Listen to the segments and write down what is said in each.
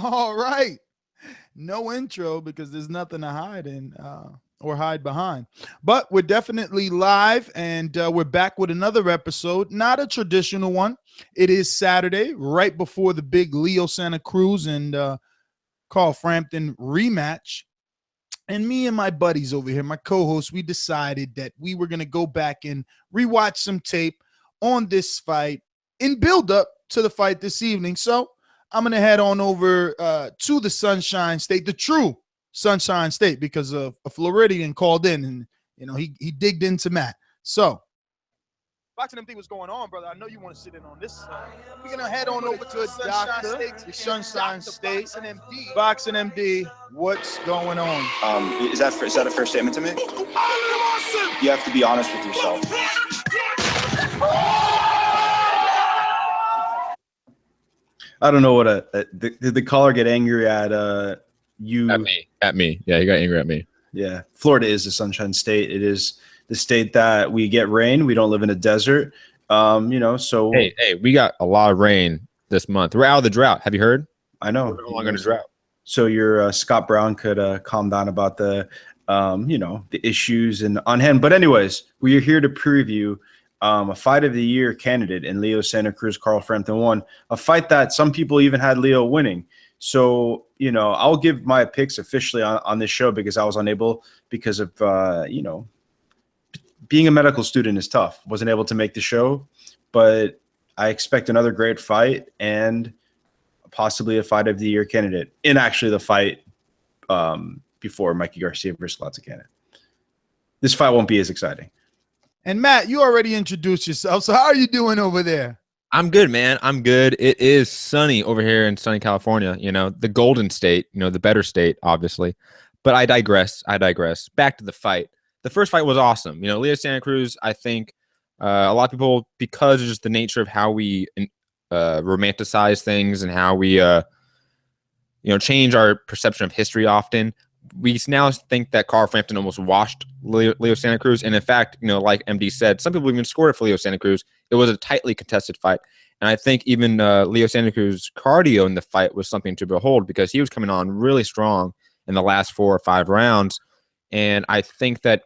All right. No intro because there's nothing to hide in or hide behind. But we're definitely live and we're back with another episode, not a traditional one. It is Saturday, right before the big Leo Santa Cruz and Carl Frampton rematch. And me and my buddies over here, my co-hosts, we decided that we were going to go back and rewatch some tape on this fight in build up to the fight this evening. So I'm going to head on over to the Sunshine State, the true Sunshine State, because a Floridian called in and, he digged into Matt. So BoxingMD, what's going on, brother? I know you want to sit in on this. We're going to head on over to the Sunshine State, BoxingMD, what's going on? Is that a fair statement to make? You have to be honest with yourself. I don't know what did the caller get angry at you? At me. Yeah, he got angry at me. Yeah, Florida is the Sunshine State. It is the state that we get rain. We don't live in a desert. So hey, we got a lot of rain this month. We're out of the drought. Have you heard? I know. We're no longer in a drought. So your Scott Brown could calm down about the issues and on hand. But anyways, we are here to preview a fight of the year candidate in Leo Santa Cruz. Carl Frampton won a fight that some people even had Leo winning. So, I'll give my picks officially on this show because I was unable because of, being a medical student is tough. Wasn't able to make the show, but I expect another great fight and possibly a fight of the year candidate in actually the fight before Mikey Garcia versus Latza Cannon. This fight won't be as exciting. And Matt, you already introduced yourself. So how are you doing over there? I'm good, man. I'm good. It is sunny over here in sunny California, the golden state, the better state, obviously. But I digress. Back to the fight. The first fight was awesome. Leo Santa Cruz, I think a lot of people, because of just the nature of how we romanticize things and how we, change our perception of history often, we now think that Carl Frampton almost washed Leo Santa Cruz. And in fact, like MD said, some people even scored it for Leo Santa Cruz. It was a tightly contested fight. And I think even Leo Santa Cruz's cardio in the fight was something to behold because he was coming on really strong in the last 4 or 5 rounds. And I think that,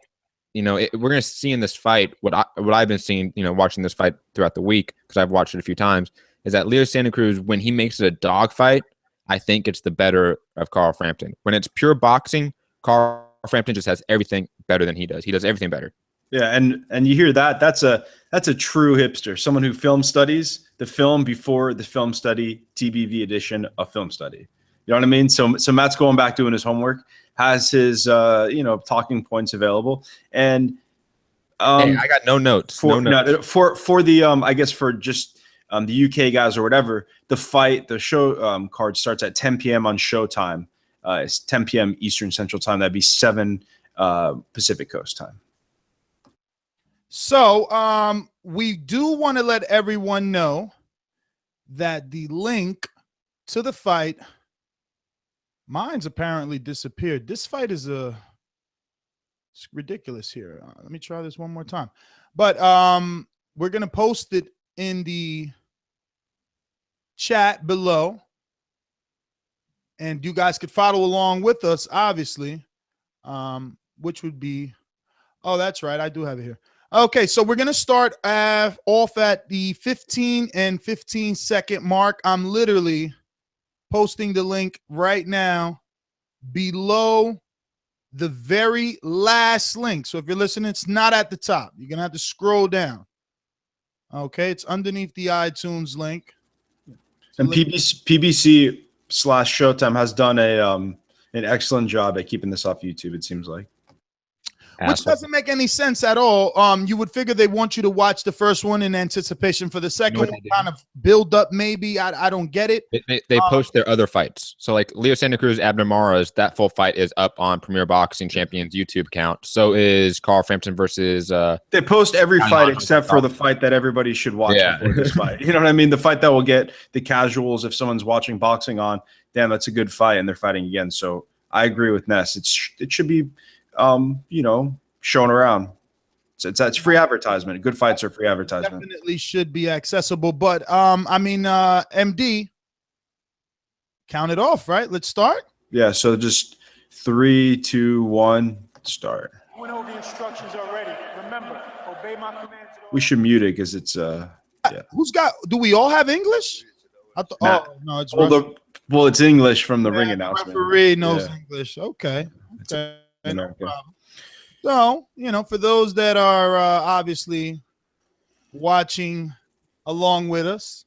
we're going to see in this fight what I've been seeing, watching this fight throughout the week, because I've watched it a few times, is that Leo Santa Cruz, when he makes it a dog fight, I think it's the better of Carl Frampton. When it's pure boxing, Carl Frampton just has everything better than he does. He does everything better. Yeah, and you hear that? That's a true hipster, someone who film studies the film before the film study TBV edition of film study. You know what I mean? So Matt's going back doing his homework, has his talking points available, and hey, I got no notes. For the I guess for just the UK guys or whatever, the show card starts at 10 p.m. on Showtime. It's 10 p.m. Eastern Central Time. That'd be 7 Pacific Coast time. So we do want to let everyone know that the link to the fight, mine's apparently disappeared. This fight is it's ridiculous here. Let me try this one more time. But we're going to post it in the chat below. And you guys could follow along with us, obviously, which would be, oh, that's right. I do have it here. Okay, so we're going to start off at the 15 and 15-second mark. I'm literally posting the link right now below the very last link. So if you're listening, it's not at the top. You're going to have to scroll down. Okay, it's underneath the iTunes link. So and PBC/Showtime has done an excellent job at keeping this off YouTube, it seems like. Which doesn't make any sense at all. You would figure they want you to watch the first one in anticipation for the second one, kind of build up maybe. I don't get it. They post their other fights. So like Leo Santa Cruz, Abner Maras, that full fight is up on Premier Boxing Champions YouTube account. So is Carl Frampton versus they post every fight except for the fight that everybody should watch before this fight. You know what I mean? The fight that will get the casuals, if someone's watching boxing on, damn, that's a good fight, and they're fighting again. So I agree with Ness. It should be shown around. So it's free advertisement. Good fights are free advertisement. Definitely should be accessible. But MD, count it off, right? Let's start. Yeah, so just 3, 2, 1, start. Went over the instructions already. Remember, obey my commands. We should mute it because it's Who's got? Do we all have English? Nah. Oh no, it's well, it's English from the ring the announcement. referee knows English. Okay. No problem. So, for those that are obviously watching along with us,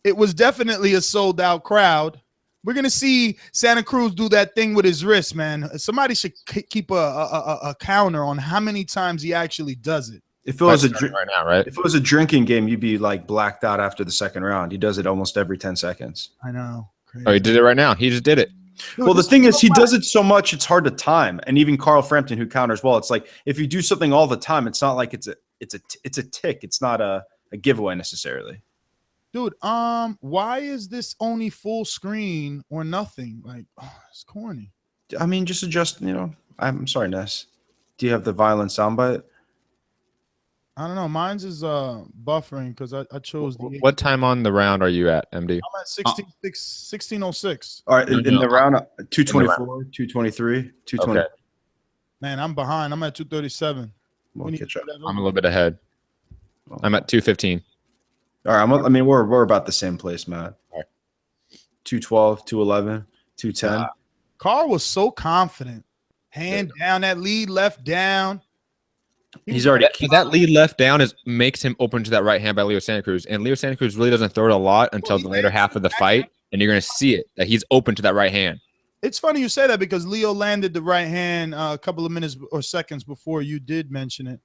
it was definitely a sold out crowd. We're going to see Santa Cruz do that thing with his wrist, man. Somebody should keep a counter on how many times he actually does it. If it was right now, right? If it was a drinking game, you'd be like blacked out after the second round. He does it almost every 10 seconds. I know. Crazy. Oh, he did it right now. He just did it. Dude, well, the thing is, he does it so much, it's hard to time. And even Carl Frampton, who counters well, it's like if you do something all the time, it's not like it's a tick. It's not a giveaway necessarily. Dude, why is this only full screen or nothing? Like, it's corny. I mean, just adjust. I'm sorry, Ness. Do you have the violent soundbite? I don't know. Mine's is buffering because I chose the. What time on the round are you at, MD? I'm at 16:06. All right, in the round, 224, 223, 220. Okay. Man, I'm behind. I'm at 237. We'll catch up. I'm a little bit ahead. I'm at 215. All right, we're about the same place, Matt. All right. 212, 211, 210. Carl was so confident. Hand down, that lead left down. He's already that lead left down makes him open to that right hand by Leo Santa Cruz, and Leo Santa Cruz really doesn't throw it a lot until the later half of the fight, and you're going to see it that he's open to that right hand. It's funny you say that because Leo landed the right hand a couple of minutes or seconds before you did mention it.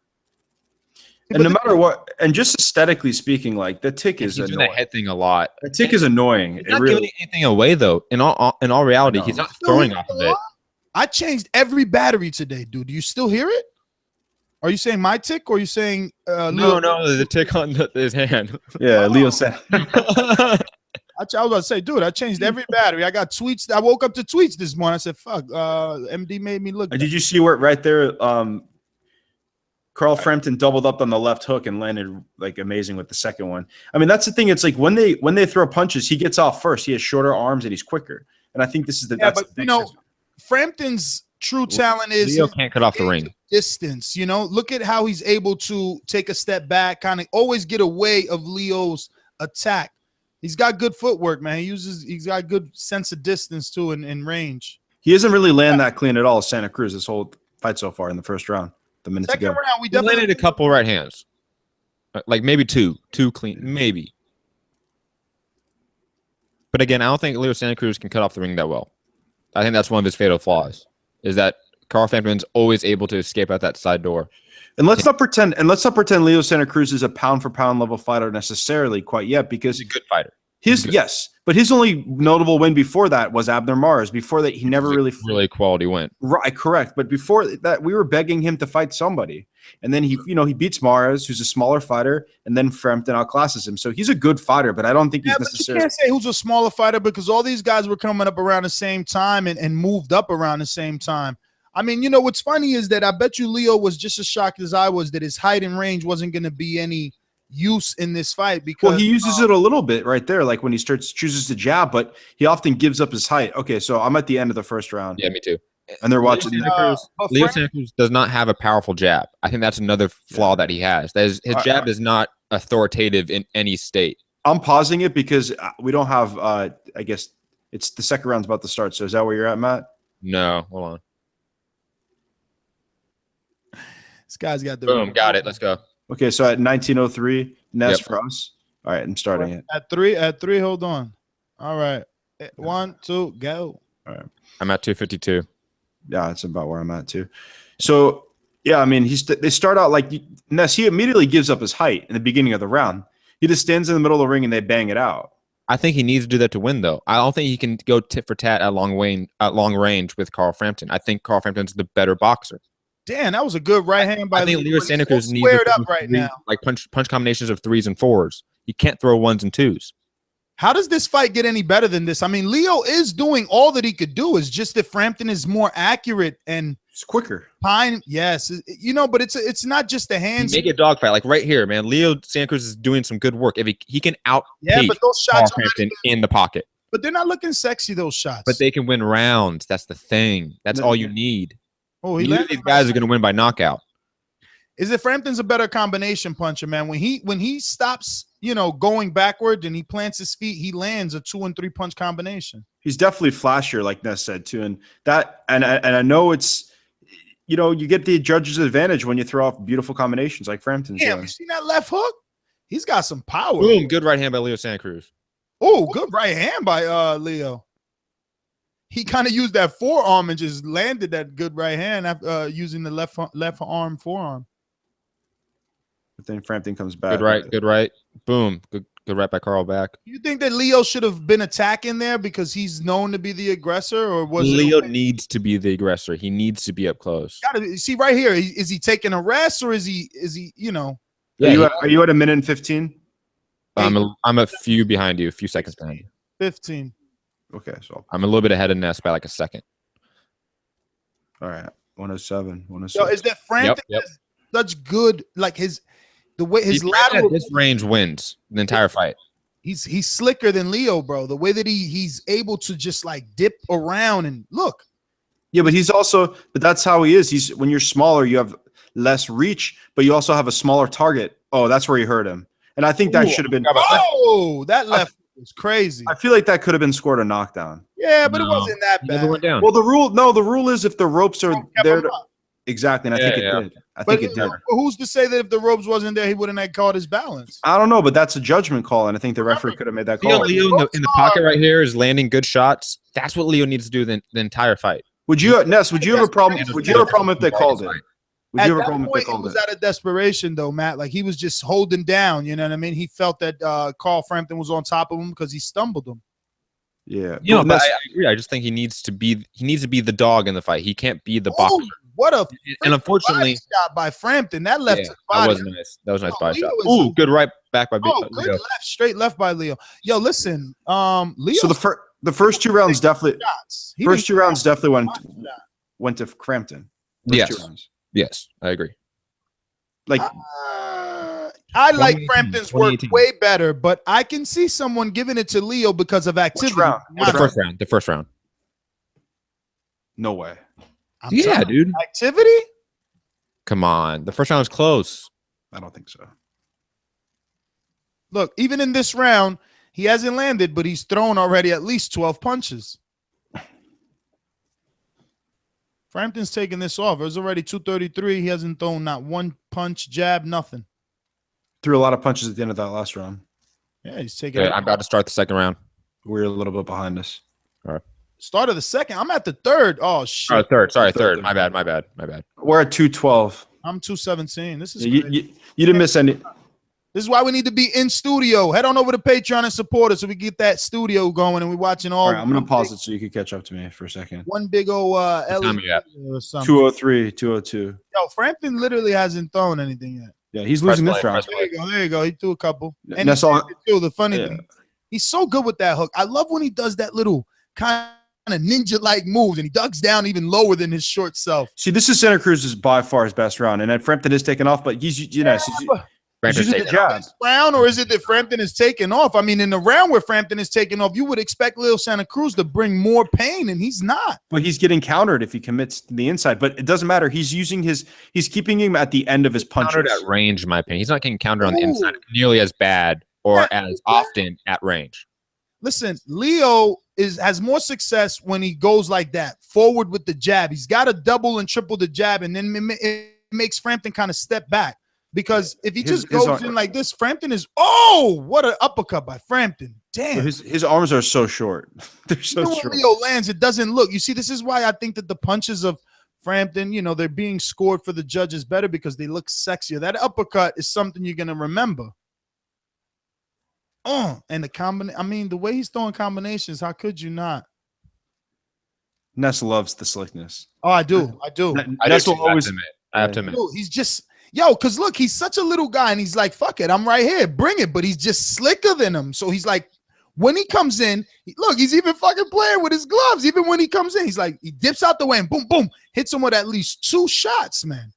And no matter what, and just aesthetically speaking, like the tick is doing annoying. that head thing a lot. The tick is annoying. He's not giving anything away though. In all reality, he's not throwing off of it. I changed every battery today, dude. Do you still hear it? Are you saying my tick or are you saying Leo? No, there's a tick on his hand. Yeah, Leo said. I was about to say, dude, I changed every battery. I got tweets. I woke up to tweets this morning. I said, fuck, MD made me look. Did you see where right there, Carl Frampton doubled up on the left hook and landed like amazing with the second one. I mean, that's the thing. It's like when they throw punches, he gets off first. He has shorter arms and he's quicker. And I think this is Frampton's true talent is Leo can't cut off the ring. Distance, look at how he's able to take a step back, kind of always get away of Leo's attack. He's got good footwork, man. He's got good sense of distance too and range. He doesn't really land that clean at all, Santa Cruz, this whole fight so far in the first round. The minutes Second ago. round, we He landed a couple right hands. Like maybe two clean, maybe. But again, I don't think Leo Santa Cruz can cut off the ring that well. I think that's one of his fatal flaws, is that Carl Frampton's always able to escape out that side door. And let's not pretend Leo Santa Cruz is a pound for pound level fighter necessarily quite yet, because He's a good fighter. Yes, but his only notable win before that was Abner Mars. Before that, he never really quality win. Right, correct. But before that, we were begging him to fight somebody, and then he beats Mars, who's a smaller fighter, and then Frampton outclasses him. So he's a good fighter, but I don't think he's necessarily. You can't say who's a smaller fighter because all these guys were coming up around the same time and moved up around the same time. I mean, what's funny is that I bet you Leo was just as shocked as I was that his height and range wasn't going to be any use in this fight, because he uses it a little bit right there, like when he chooses to jab, but he often gives up his height. Okay, so I'm at the end of the first round. Yeah, me too. And they're watching. Leo Santa Cruz does not have a powerful jab. I think that's another flaw that he has. His jab is not authoritative in any state. I'm pausing it because we don't have. I guess it's the second round's about to start. So is that where you're at, Matt? No, hold on. This guy's got the Boom, got it. Let's go. Okay, so at 1903, Ness for us. All right, I'm starting it. At three, hold on. All right. 1, 2, go. All right. I'm at 252. Yeah, that's about where I'm at too. So, yeah, I mean, they start out like Ness, he immediately gives up his height in the beginning of the round. He just stands in the middle of the ring and they bang it out. I think he needs to do that to win, though. I don't think he can go tit for tat at long range with Carl Frampton. I think Carl Frampton's the better boxer. Damn, that was a good right hand by I think Leo Santa Cruz needs squared up right now. Like punch combinations of 3s and 4s. You can't throw 1s and 2s. How does this fight get any better than this? I mean, Leo is doing all that he could do. It's just that Frampton is more accurate and it's quicker. Fine, yes, but it's not just the hands. Make a dogfight like right here, man. Leo Santa Cruz is doing some good work. If he can out but those shots Frampton in the pocket. but they're not looking sexy, those shots. But they can win rounds. That's the thing. That's all you need. Oh, Neither of these guys are going to win by knockout. Is it Frampton's a better combination puncher, man? When he stops, going backward and he plants his feet, he lands a 2 and 3 punch combination. He's definitely flashier, like Ness said too, and I know it's you get the judge's advantage when you throw off beautiful combinations like Frampton's Damn, doing. you seen that left hook? He's got some power. Boom, good right hand by Leo Santa Cruz. Oh, good right hand by Leo. He kind of used that forearm and just landed that good right hand after using the left arm forearm. But then Frampton comes back. Good right. Boom. Good right by Carl back. You think that Leo should have been attacking there because he's known to be the aggressor, or was Leo needs to be the aggressor? He needs to be up close. See right here, is he taking a rest or is he Yeah, Are you at a minute and 15? I'm a few behind you, a few seconds behind you. 15? Okay, so I'm a little bit ahead of Ness by like a second. all right, 107, 106. So is that Frampton has such good, like the way his lateral, this range wins the entire fight. he's slicker than Leo, bro. The way that he's able to just like dip around and look. Yeah, but that's how he is. When you're smaller, you have less reach, but you also have a smaller target. Oh, that's where he hurt him. And I think that should have been. Oh, that left was crazy. I feel like that could have been scored a knockdown. Yeah, but it wasn't that He bad. never went down. Well, the rule is if the ropes are there. Exactly, and I think it did. I think it did. Who's to say that if the ropes wasn't there, he wouldn't have caught his balance? I don't know, but that's a judgment call, and I think the referee could have made that call. Leo in the pocket right here is landing good shots. That's what Leo needs to do the entire fight. Would you, Ness? Would you have a problem? Would you have a problem if they called it? Would you have a problem if they It called was it? out of desperation, though, Matt. Like he was just holding down. You know what I mean? He felt that Carl Frampton was on top of him because he stumbled him. Yeah, But I agree. I just think he needs to be the dog in the fight. He can't be the boxer. What a And unfortunately, body shot by Frampton. That left his that body. was nice. That was a nice body Leo shot. is- Ooh, good right back by Oh, good Leo. left, straight left by Leo. Yo, listen, Leo. So the first two rounds definitely went. went to Frampton. Yes. First 2 rounds. Yes, I agree. Like I like 2018, Frampton's work 2018. way better, but I can see someone giving it to Leo because of activity. round? Not The first round. no way. I'm Yeah, sorry. dude. Activity? Come on. The first round was close. I don't think so. Look, even in this round, he hasn't landed, but he's thrown already at least 12 punches. Frampton's taking this off. It was already 233. He hasn't thrown not one punch, jab, nothing. Threw a lot of punches at the end of that last round. Yeah, he's taking Okay, I'm about to start the second round. We're a little bit behind us. Start of the second. I'm at the third. Oh, shit. Third. Sorry, Third. third. My bad. We're at 212. I'm 217. This is You, crazy. you didn't miss any. This is why we need to be in studio. Head on over to Patreon and support us so we get that studio going and we're watching all. All right, I'm going to pause it so you can catch up to me for a second. One big old time LED are you at? or something. 203, 202. Yo, Frampton literally hasn't thrown anything yet. Yeah, he's Press losing this play, round. press There you go. He threw a couple. And That's he all. landed too. The funny Yeah. thing, he's so good with that hook. I love when he does that little kind of ninja-like moves and he ducks down even lower than his short self. See, this is Santa Cruz is by far his best round, and then Frampton is taken off, but he's he's Frampton's using the taking off. jab. This round, or is it that Frampton is taking off? I mean, in the round where Frampton is taking off, you would expect Leo Santa Cruz to bring more pain, and he's not. But he's getting countered if he commits to the inside. But it doesn't matter. He's keeping him at the end of his punches. Countered at range, in my opinion. He's not getting countered on the Ooh. inside nearly as bad or Yeah. as often at range. Listen, Leo has more success when he goes like that, forward with the jab. He's got to double and triple the jab, and then it makes Frampton kind of step back. Because if he just goes in like this, Frampton is, what an uppercut by Frampton. Damn. His arms are so short. They're so Even when short. Leo lands, it doesn't look. You see, this is why I think that the punches of Frampton, they're being scored for the judges better because they look sexier. That uppercut is something you're going to remember. And the way he's throwing combinations, how could you not? Ness loves the slickness. Oh, I do. Ness will always. I have to admit. Dude, he's just because look, he's such a little guy, and he's like, "Fuck it, I'm right here, bring it." But he's just slicker than him, so he's like, when he comes in, look, he's even fucking playing with his gloves. Even when he comes in, he's like, he dips out the way and boom, boom, hits him with at least 2 shots, man.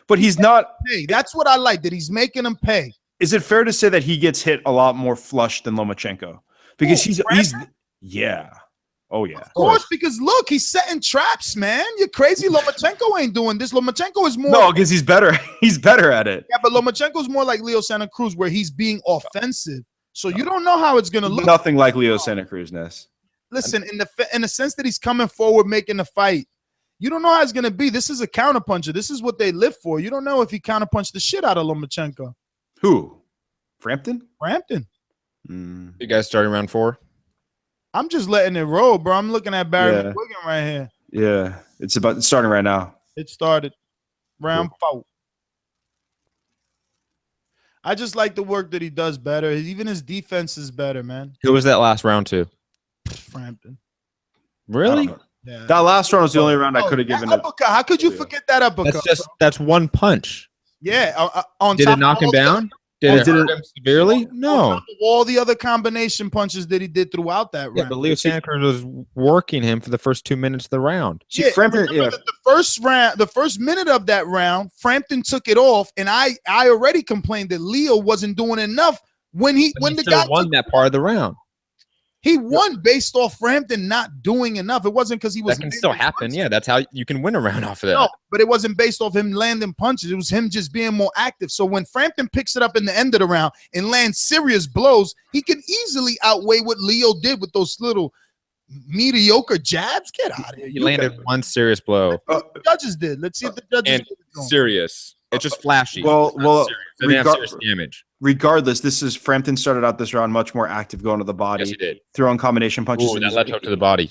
But he's not. Hey, that's what I like, that he's making him pay. Is it fair to say that he gets hit a lot more flush than Lomachenko? Because he's Yeah. Oh yeah. Of course, because look, he's setting traps, man. You're crazy. Lomachenko ain't doing this. Lomachenko is more. No, because he's better. He's better at it. Yeah, but Lomachenko is more like Leo Santa Cruz, where he's being offensive. So you don't know how it's gonna look. Nothing like Leo Santa Cruz, Ness. Listen, in the sense that he's coming forward, making the fight, you don't know how it's gonna be. This is a counterpuncher. This is what they live for. You don't know if he counterpunched the shit out of Lomachenko. Who? Frampton? Frampton. You guys starting round 4? I'm just letting it roll, bro. I'm looking at Barry Yeah. McGuigan right here. Yeah, it's starting right now. It started round 4. I just like the work that he does better. Even his defense is better, man. Who was that last round to? Frampton. Really? Yeah. That last round was the only round I could have given it. Uppercut. How could you forget that uppercut? That's one punch. Yeah. On Did top it knock of him all the down? Did it hurt him severely? On No. top of all the other combination punches that he did throughout that Yeah, round. but Leo Santa Cruz was working him for the first 2 minutes of the round. See, Frampton, remember that the first minute of that round, Frampton took it off, and I already complained that Leo wasn't doing enough when the guy won that part of the round. He won based off Frampton not doing enough. It wasn't because he was. That can still happen. punches. Yeah, that's how you can win a round off of that. No, but it wasn't based off him landing punches. It was him just being more active. So when Frampton picks it up in the end of the round and lands serious blows, he can easily outweigh what Leo did with those little mediocre jabs. Get out of here. He landed one serious blow. The judges did. Let's see if the judges And did it to him. serious. It's just flashy. Well, It's not serious. It didn't have serious damage. regardless, this is Frampton started out this round much more active going to the body. Yes, he did. Throwing combination punches. Ooh, that left hook to the body.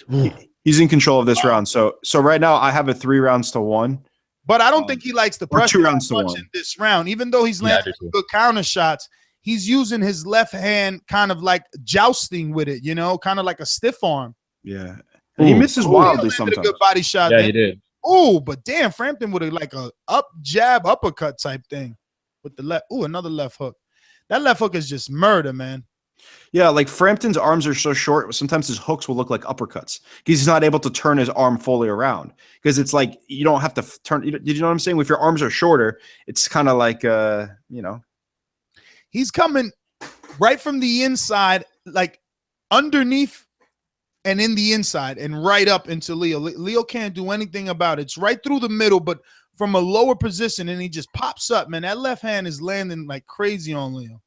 He's in control of this round. So right now I have a 3-1. But I don't think he likes the or pressure 2 rounds to much 1. in this round. Even though he's Yeah, I landing do too. good counter shots, he's using his left hand kind of like jousting with it, kind of like a stiff arm. Yeah. And he misses wildly He landed a sometimes. good body shot. Yeah, there. he did. Oh, but damn, Frampton with like a up jab uppercut type thing with the left. Oh, another left hook. That left hook is just murder, man. Yeah, like Frampton's arms are so short. Sometimes his hooks will look like uppercuts because he's not able to turn his arm fully around. Because it's like you don't have to turn. You know what I'm saying? If your arms are shorter, it's kind of like He's coming right from the inside, like underneath and in the inside, and right up into Leo. Leo can't do anything about it. It's right through the middle, but from a lower position, and he just pops up, man. That left hand is landing like crazy on Leo.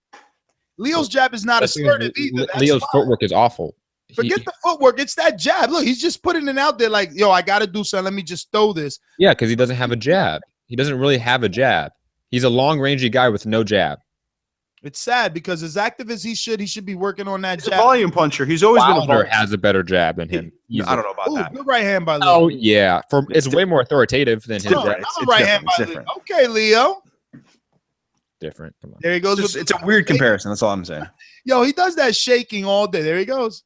Leo's jab is not assertive either. That's Leo's why. footwork is awful. Forget the footwork. It's that jab. Look, he's just putting it out there like, yo, I got to do something. Let me just throw this. Yeah, because he doesn't have a jab. He doesn't really have a jab. He's a long-rangey guy with no jab. It's sad because as active as he should be working on that he's a jab. volume puncher. He's always been a Wilder volume. has a better jab than him. I don't know about Ooh, that. good right hand by Leo. Oh yeah, it's way more authoritative than his different. jab. It's Another right hand by different. Leo. Okay, Leo. Different. Come on. There he goes. It's a weird comparison. That's all I'm saying. Yo, he does that shaking all day. There he goes.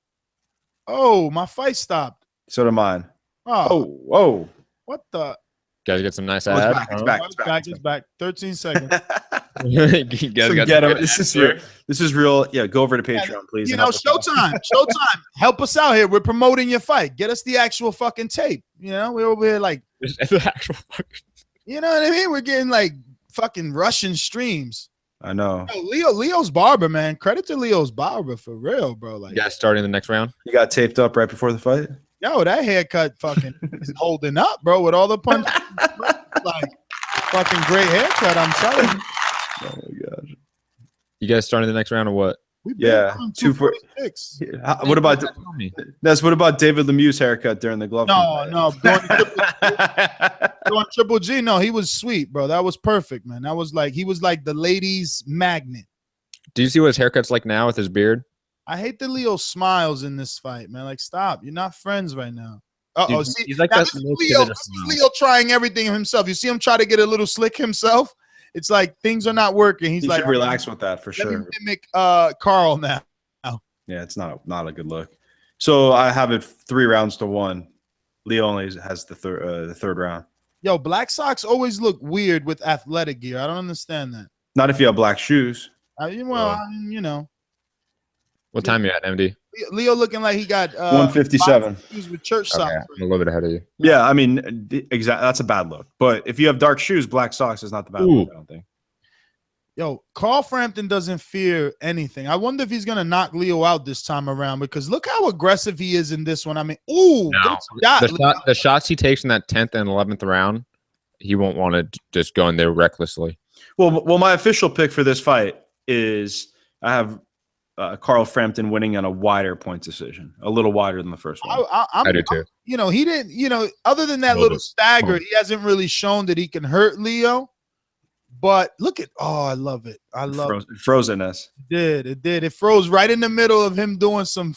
Oh, my fight stopped. So do mine. Oh, Whoa. what the? Guys get some nice Oh, it's ads. back. It's huh? back. Oh, it's back. 13 seconds. You guys So got get some him. good This ads is here. real. This is real. Yeah, go over to Patreon, please. You and know, help us out. Showtime. Help us out here. We're promoting your fight. Get us the actual fucking tape. We're over here like, It's the actual fucking- you know what I mean? We're getting like fucking Russian streams. I know. Yo, Leo's barber, man. Credit to Leo's barber for real, bro. Like, You guys starting the next round? You got taped up right before the fight. yo, that haircut fucking is holding up, bro, with all the punches. Like, fucking great haircut, I'm telling you. Oh my god. You guys starting the next round or what? We been Yeah, on 246. 246. What about Tell me. Ness? What about David Lemieux's haircut during the glove? No, going Triple G. No, he was sweet, bro. That was perfect, man. That was like, he was like the ladies' magnet. Do you see what his haircut's like now with his beard? I hate that Leo smiles in this fight, man. Like, stop. You're not friends right now. Dude, See, he's like now that this is most Leo, of this the is Leo trying everything himself. You see him try to get a little slick himself. It's like things are not working. He's You like, should relax with that for let me sure. mimic Carl now. Yeah, it's not a good look. So I have it 3-1. Leo only has the third round. Yo, black socks always look weird with athletic gear. I don't understand that. Not if you have black shoes. What time you at, MD? Leo looking like he got 157. shoes with church Okay, socks. I'm a little bit ahead of you. Yeah, I mean, exactly. That's a bad look. But if you have dark shoes, black socks is not the bad look, I don't think. Yo, Carl Frampton doesn't fear anything. I wonder if he's gonna knock Leo out this time around because look how aggressive he is in this one. I mean, good shot, the shots he takes in that 10th and 11th round, he won't want to just go in there recklessly. Well, my official pick for this fight is I have Carl Frampton winning on a wider point decision, a little wider than the first one. I do too. He didn't. Other than that little stagger, he hasn't really shown that he can hurt Leo. But look at, I love it. I love frozenness. It did. It froze right in the middle of him doing some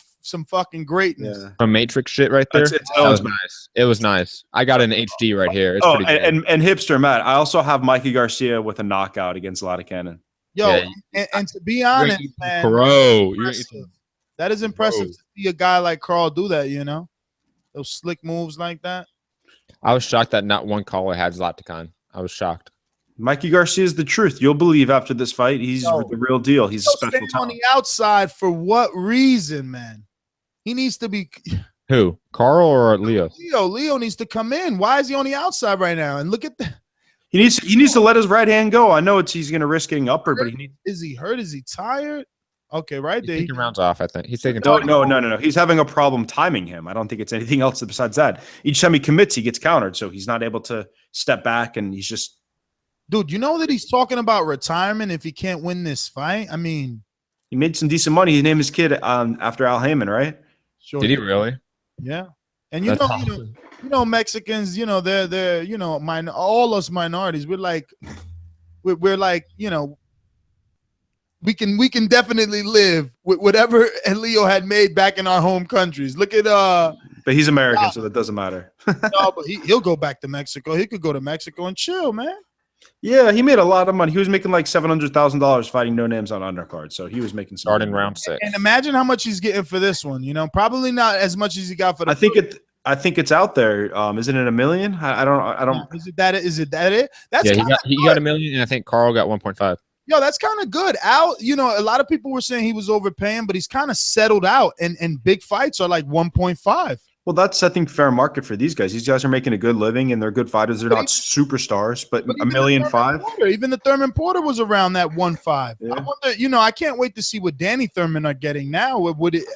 fucking greatness. Yeah. Some Matrix shit right there. That was nice. It was nice. I got an HD right here. It's pretty good. And hipster Matt, I also have Mikey Garcia with a knockout against Ladikkanen. Yo, and to be honest, man, that is impressive to see a guy like Carl do that. Those slick moves like that. I was shocked that not one caller had Zlatan. I was shocked. Mikey Garcia is the truth. You'll believe after this fight, he's the real deal. He's a special talent. On the outside for what reason, man? He needs to be. Who? Carl or Leo? Leo needs to come in. Why is he on the outside right now? And look at that. He needs to let his right hand go. I know he's going to risk getting upper, but is he hurt? Is he tired? Okay, right there. He's taking rounds off. I think he's taking. No. He's having a problem timing him. I don't think it's anything else besides that. Each time he commits, he gets countered, so he's not able to step back, and he's just. Dude, you know that he's talking about retirement if he can't win this fight? I mean, he made some decent money. He named his kid after Al Heyman, right? Sure. Did he really? Yeah. And you know, Mexicans, they're all us minorities. We're like, we can definitely live with whatever Leo had made back in our home countries. Look at but he's American, so that doesn't matter. No, but he'll go back to Mexico. He could go to Mexico and chill, man. Yeah, he made a lot of money. He was making like $700,000 fighting no names on undercard, so he was making some starting round 6. And imagine how much he's getting for this one. Probably not as much as he got for the. I think it's out there. Isn't it $1 million? I don't. Is it that it? That's he got $1 million, and I think Carl got 1.5. Yo, that's kind of good. Al, a lot of people were saying he was overpaying, but he's kind of settled out, and big fights are like 1.5. Well, that's, I think, fair market for these guys. These guys are making a good living, and they're good fighters. They're not superstars, but $1.5 million. Even the Thurman Porter was around that 1.5. Yeah. I wonder, I can't wait to see what Danny Thurman are getting now.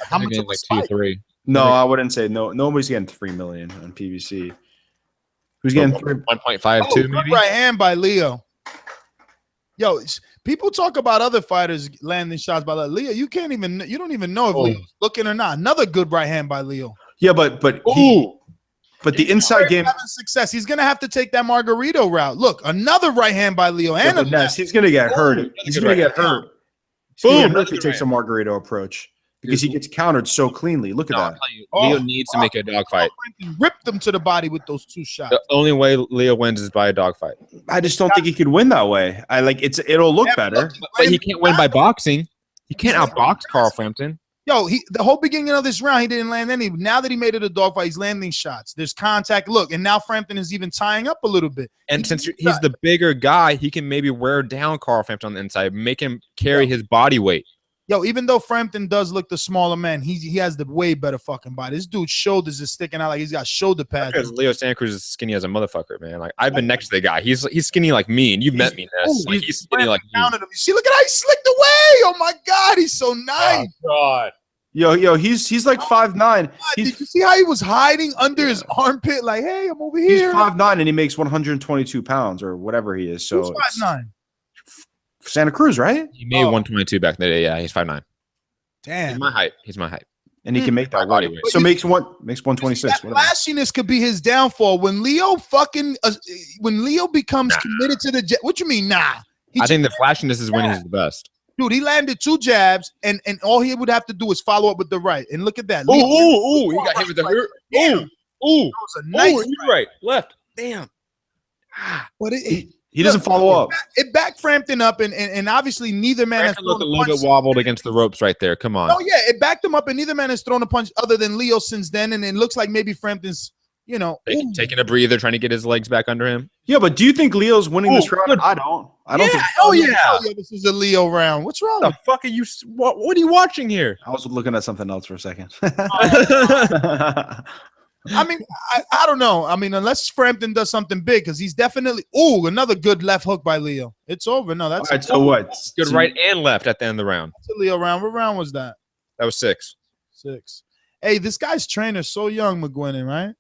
How much? Like 2 or 3. No, I wouldn't say no. Nobody's getting $3 million on PBC. Who's getting 1.5, 2 maybe? Right hand by Leo. Yo, people talk about other fighters landing shots by Leo. You don't even know if Leo's looking or not. Another good right hand by Leo. Yeah, but the inside game having success. He's gonna have to take that Margarito route. Look, another right hand by Leo. And he's gonna get hurt. He's gonna get hurt. Boom! If he takes a Margarito approach because he gets countered so cleanly. Look at that. Leo needs to make a dogfight. Ripped him to the body with those 2 shots. The only way Leo wins is by a dogfight. I just don't think he could win that way. It'll look better, but he can't win by boxing. He can't outbox Carl Frampton. Yo, the whole beginning of this round, he didn't land any. Now that he made it a dogfight, he's landing shots. There's contact. Look, and now Frampton is even tying up a little bit. And since he's the bigger guy, he can maybe wear down Carl Frampton on the inside, make him carry his body weight. Yo, even though Frampton does look the smaller man, he has the way better fucking body. This dude's shoulders is sticking out like he's got shoulder pads. Because Leo Santa Cruz is skinny as a motherfucker, man. Like, I've been next to the guy. He's skinny like me, and you've met me, Ness. Like, he's skinny like me. You see, look at how he slicked away. Oh my God, he's so nice. Oh God. Yo, he's like 5'9". Did you see how he was hiding under his armpit? Like, hey, I'm over here. He's 5'9", and he makes 122 pounds or whatever he is. So who's 5'9"? Santa Cruz, right? He made 122 back in the day. Yeah, he's 5'9". Damn. He's my height. And he can make that body weight. So makes 126. That flashiness could be his downfall. When Leo becomes committed to the what you mean? Nah. I think the flashiness is when he's the best. Dude, he landed 2 jabs, and all he would have to do is follow up with the right. And look at that. He got hit with the hurt. That was a nice right. Left. Damn. But he doesn't follow up. It backed Frampton up, and obviously neither man has looked a little bit wobbled against the ropes right there. Come on. Oh yeah, it backed him up, and neither man has thrown a punch other than Leo since then. And it looks like maybe Frampton's, taking a breather, trying to get his legs back under him. Yeah, but do you think Leo's winning this round? I don't think. Oh yeah, this is a Leo round. What's wrong? The fuck are you? What are you watching here? I was looking at something else for a second. I mean, I don't know. I mean, unless Frampton does something big, because he's definitely. Ooh, another good left hook by Leo. It's over. No, that's All right, so what? Good So- right and left at the end of the round. That's a Leo round. What round was that? That was 6. 6. Hey, this guy's trainer's so young, McGuinness, right?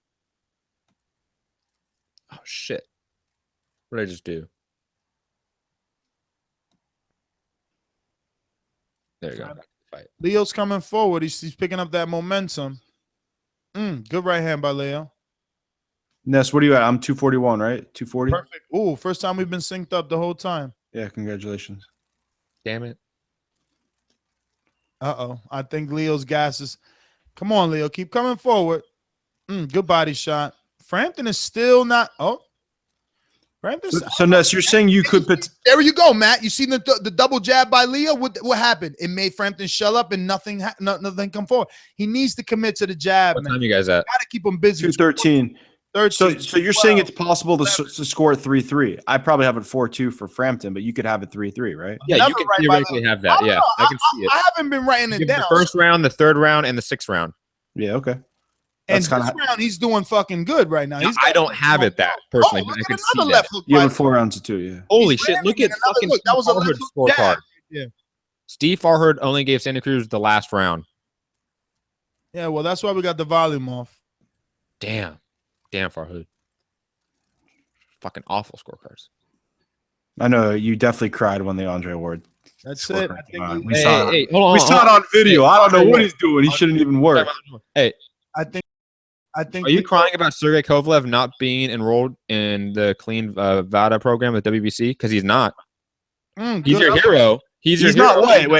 Oh shit! What did I just do? There you go. Back to the fight. Leo's coming forward. He's picking up that momentum. Good right hand by Leo. Ness, what are you at? I'm 241, right? 240. Perfect. Ooh, first time we've been synced up the whole time. Yeah, congratulations. Damn it! Uh-oh. I think Leo's gas is. Come on, Leo. Keep coming forward. Good body shot. Frampton is still not. Oh. Frampton's. So Ness, you're saying you could put. There you go, Matt. You see the double jab by Leo? What happened? It made Frampton shell up and nothing come forward. He needs to commit to the jab, What man. time you guys at? Got to keep him busy. 213. 13. So you're saying it's possible to score 3-3. I probably have it 4-2 for Frampton, but you could have it 3-3, right? Yeah, Never you can right by theoretically have that. Yeah, I can see it. I haven't been writing it Give down. the first round, the third round, and the 6th round. Yeah, okay. And That's this kind of. round, he's doing fucking good right now. Now, I don't have it that personally, but I look can at see another that. left hook. You by have 4 rounds of 2, yeah. Holy He's shit! ramming Look it. at Another fucking look. That was a Steve left Farhood's hook jab. scorecard. Yeah. Steve Farhood only gave Santa Cruz the last round. Yeah, well, that's why we got the volume off. Damn Farhood. Fucking awful scorecards. I know you definitely cried when the Andre Award. That's scorecard it. I came out. think We saw it. Hey, hold on. We saw it on video. Hey, I don't know Andre what Ward. he's doing. He shouldn't even work. Hey, I think are you crying about Sergey Kovalev not being enrolled in the clean VADA program at WBC? Because he's not. He's your hero. He's your not. hero.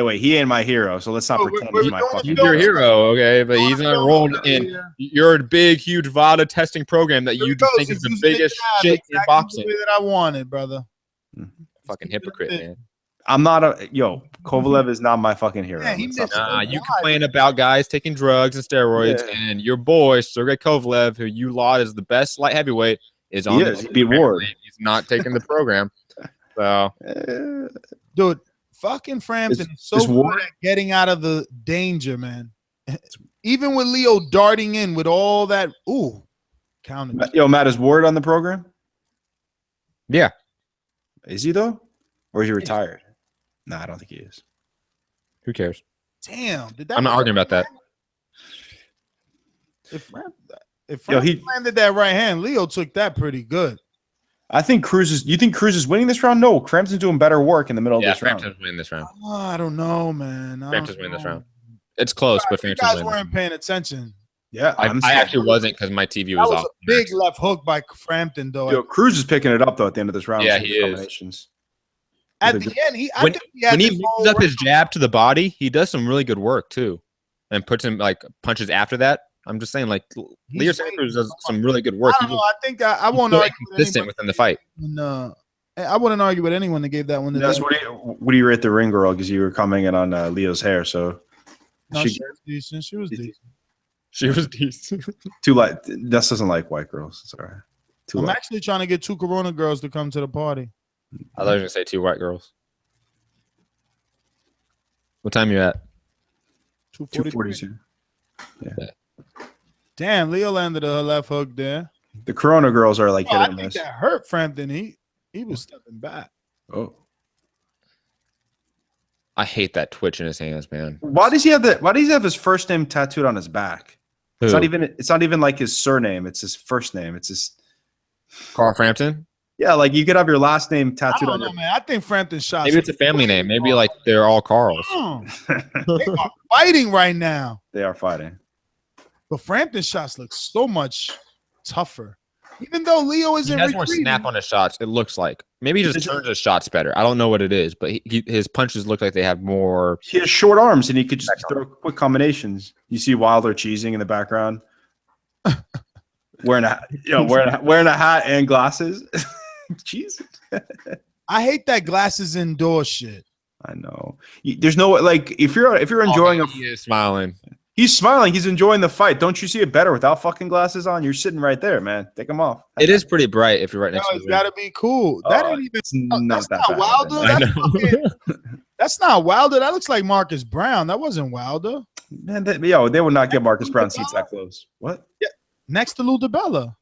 Wait. He ain't my hero. So let's not Oh, pretend we're he's my doing fucking He's Go your hero. hero, okay? But he's not enrolled in your big, huge VADA testing program that you just think is the biggest shit in boxing. The way that I wanted, brother. Fucking hypocrite, man. I'm not Kovalev is not my fucking hero. Yeah, he Let's not missed pretend. You complain about guys taking drugs and steroids, Yeah. and your boy Sergey Kovalev, who you laud as the best light heavyweight, is on. He beat Ward. He's not taking the program. So Dude, fucking Frampton is so is good Ward- at getting out of the danger, man. Even with Leo darting in with all that, counted. Yo, Matt, is Ward on the program? yeah, Is he though, or is he retired? No, I don't think he is. who cares? Damn, did that? I'm not arguing about that. If Yo, Frampton landed that right hand, Leo took that pretty good. I think Cruz is. You think Cruz is winning this round? No, Frampton's doing better work in the middle of Yeah, this round. Frampton's winning this round. Oh, I don't know, man. Frampton's winning this round. It's close, but You Frampton's guys winning. weren't paying attention. Yeah, I actually wasn't because my TV That was was off. a big left hook by Frampton, though. Yo, Cruz is picking it up though at the end of this round. Yeah, with he the is. combinations. At With the a end, When think he he this mixes whole up his round. jab to the body, he does some really good work too, and puts him like punches after that. I'm just saying, like Leo Santa Cruz does some really good work. I don't know. I think I won't He's argue with consistent anybody within the fight. I wouldn't argue with anyone that gave that one. That's what do you rate the ring girl? Because you were commenting on Leo's hair, so No, she was decent. She was decent. She was decent. too light. Ness doesn't like white girls. It's all right. Too I'm light. actually trying to get 2 Corona girls to come to the party. I thought you were gonna say 2 white girls. What time you at? 242. 242. Damn, Leo landed a left hook there. The Corona girls are like I hit and think miss. that hurt Frampton. He was stepping back. Oh, I hate that twitch in his hands, man. why does he have that? Why does he have his first name tattooed on his back? Who? It's not even like his surname. It's his first name. It's his. Carl Frampton. Yeah, like you could have your last name I tattooed don't on know, your. man. I think Frampton shot. Maybe it's a family name. Maybe like they're all Carls. They are fighting right now. They are fighting. But Frampton's shots look so much tougher. Even though Leo He isn't has more retreating. snap on his shots. It looks like maybe he just turns his shots better. I don't know what it is, but his punches look like they have more. He has short arms and he could just throw quick combinations. You see Wilder cheesing in the background, wearing a hat and glasses. Jeez, I hate that glasses indoor shit. I know. There's no like if you're enjoying He is smiling. he's smiling. He's enjoying the fight. Don't you see it better without fucking glasses on? You're sitting right there, man. Take them off. It is pretty bright if you're right next No, to it's the got to be cool. That ain't even. It's not That's that not bad. Wilder. I That's, know. that's not Wilder. That looks like Marcus Brown. That wasn't Wilder. Man, they would not get Marcus Brown seats that close. What? next to Lou DiBella.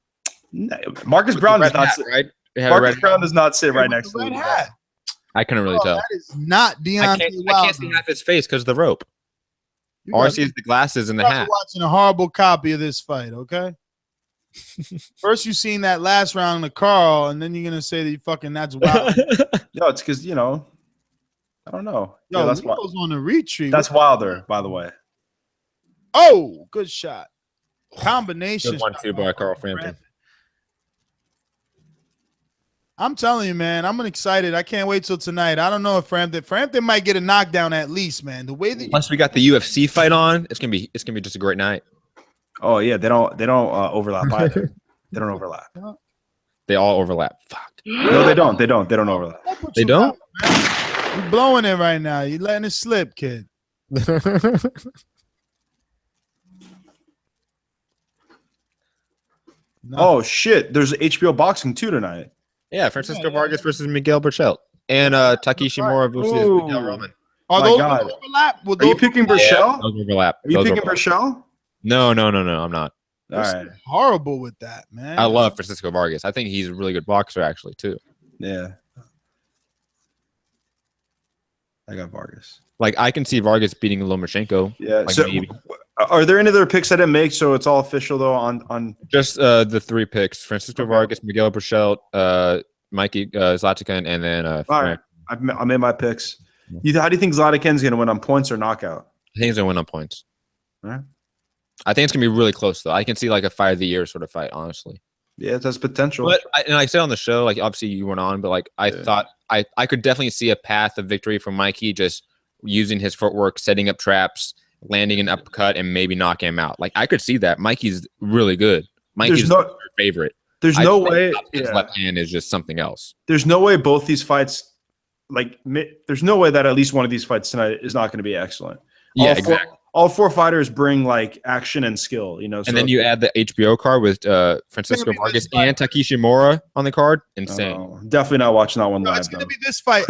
Marcus Brown does not sit. right. Marcus Brown does not sit right With next the to red Lou hat. DiBella. I couldn't really tell. That is not I Deontay can't see Wilder. half his face because of the rope. You All I guys- see is the glasses and the you guys are hat. watching a horrible copy of this fight, okay? First you seen that last round of Carl, and then you're gonna say that you fucking that's wild. No, it's because I don't know. Yo, that's Leo's on the retreat. That's Wilder, by the way. Oh, good shot. Combination. Good one shot too by Carl Frampton. I'm telling you, man, I'm excited. I can't wait till tonight. I don't know if Frampton might get a knockdown at least, man. The way that Plus, we got the UFC fight on. It's gonna be just a great night. Oh yeah, they don't overlap either. They don't overlap. They all overlap. Fuck. No, they don't. They don't overlap. They don't. You're blowing it right now. You're letting it slip, kid. No. Oh shit! There's HBO boxing too tonight. Yeah, Francisco Vargas versus Miguel Burchelt and Takeshi Mora versus Ooh. Miguel Roman. Are My those God. overlap? Will Are you those picking overlap? Burchell? Those overlap. Are you Those picking overlap. Burchell? No, I'm not. All right. Horrible with that, man. I love Francisco Vargas. I think he's a really good boxer, actually, too. Yeah. I got Vargas. Like, I can see Vargas beating Lomachenko. Yeah. Like, So, maybe. are there any other picks I didn't make? So it's all official though. On Just the three picks: Francisco Vargas, Miguel Burchelt, Mikey Zlatican, and then all right. I made my picks. How do you think Zlatican's gonna win on points or knockout? I think he's gonna win on points. All right. I think it's gonna be really close, though. I can see like a fight of the year sort of fight, honestly. Yeah, it has potential. But I said on the show, like obviously you weren't on, but like I thought I could definitely see a path of victory for Mikey, just using his footwork, setting up traps, landing an uppercut, and maybe knocking him out. Like I could see that. Mikey's really good. Mikey's your favorite. There's no way. His left hand is just something else. There's no way both these fights, there's no way that at least one of these fights tonight is not going to be excellent. Yeah, exactly. All four fighters bring like action and skill, And then you add the HBO card with Francisco Vargas and Takeshi Mora on the card. Insane. Definitely not watching that one live. It's gonna be this fight.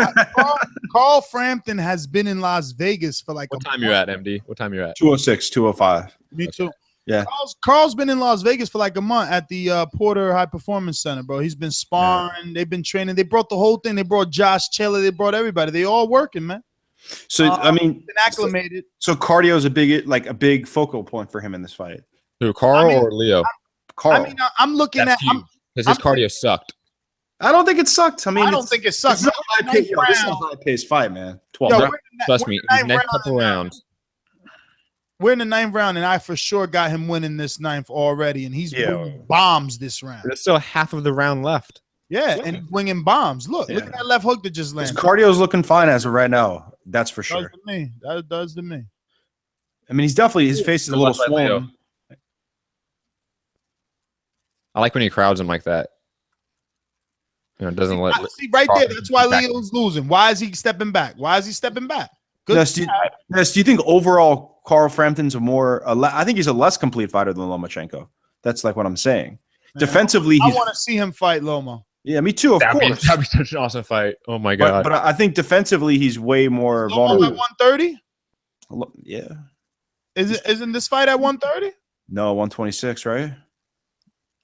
Carl Frampton has been in Las Vegas for like. What time you at, MD? What time you at? 206, 205. Me too. Yeah. Carl's been in Las Vegas for like a month at the Porter High Performance Center, bro. He's been sparring. Yeah. They've been training. They brought the whole thing. They brought Josh Taylor. They brought everybody. They all working, man. So I mean, been acclimated. So cardio is a big focal point for him in this fight. Who, Carl or Leo? Carl. I mean, I'm looking That's at because his cardio sucked. I don't think it sucked. I mean, I don't think it sucks. This is a high-paced fight, man. 12. Trust me, next couple rounds. We're in the 9th round, and I for sure got him winning this 9th already, and he's bringing bombs this round. There's still half of the round left. Yeah, and he's winging bombs. Look at that left hook that just landed. His cardio's looking fine as of right now. That's for sure. Does to me. That does to me. I mean, his face is a little swollen. I like when he crowds him like that. You know, doesn't let. See right there. That's why Leo's losing. Why is he stepping back? Good. Yes, do you think overall Carl Frampton's I think he's a less complete fighter than Lomachenko. That's like what I'm saying. Man, defensively, I want to see him fight Loma. Yeah, me too. Of course, that'd be such an awesome fight. Oh my god! But I think defensively, he's way more vulnerable. At 130? Yeah. Isn't this fight at 130? No, 126, right?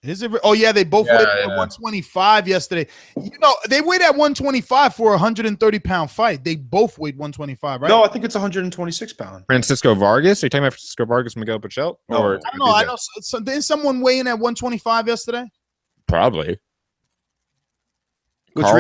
Is it? Oh yeah, they both weighed at 125 yesterday. You know, they weighed at 125 for a 130-pound fight. They both weighed 125, right? No, I think it's 126 pound. Francisco Vargas? Are you talking about Francisco Vargas, Miguel Burchelt? No, or I don't know. I know. So, didn't someone weigh in at 125 yesterday? Probably. What's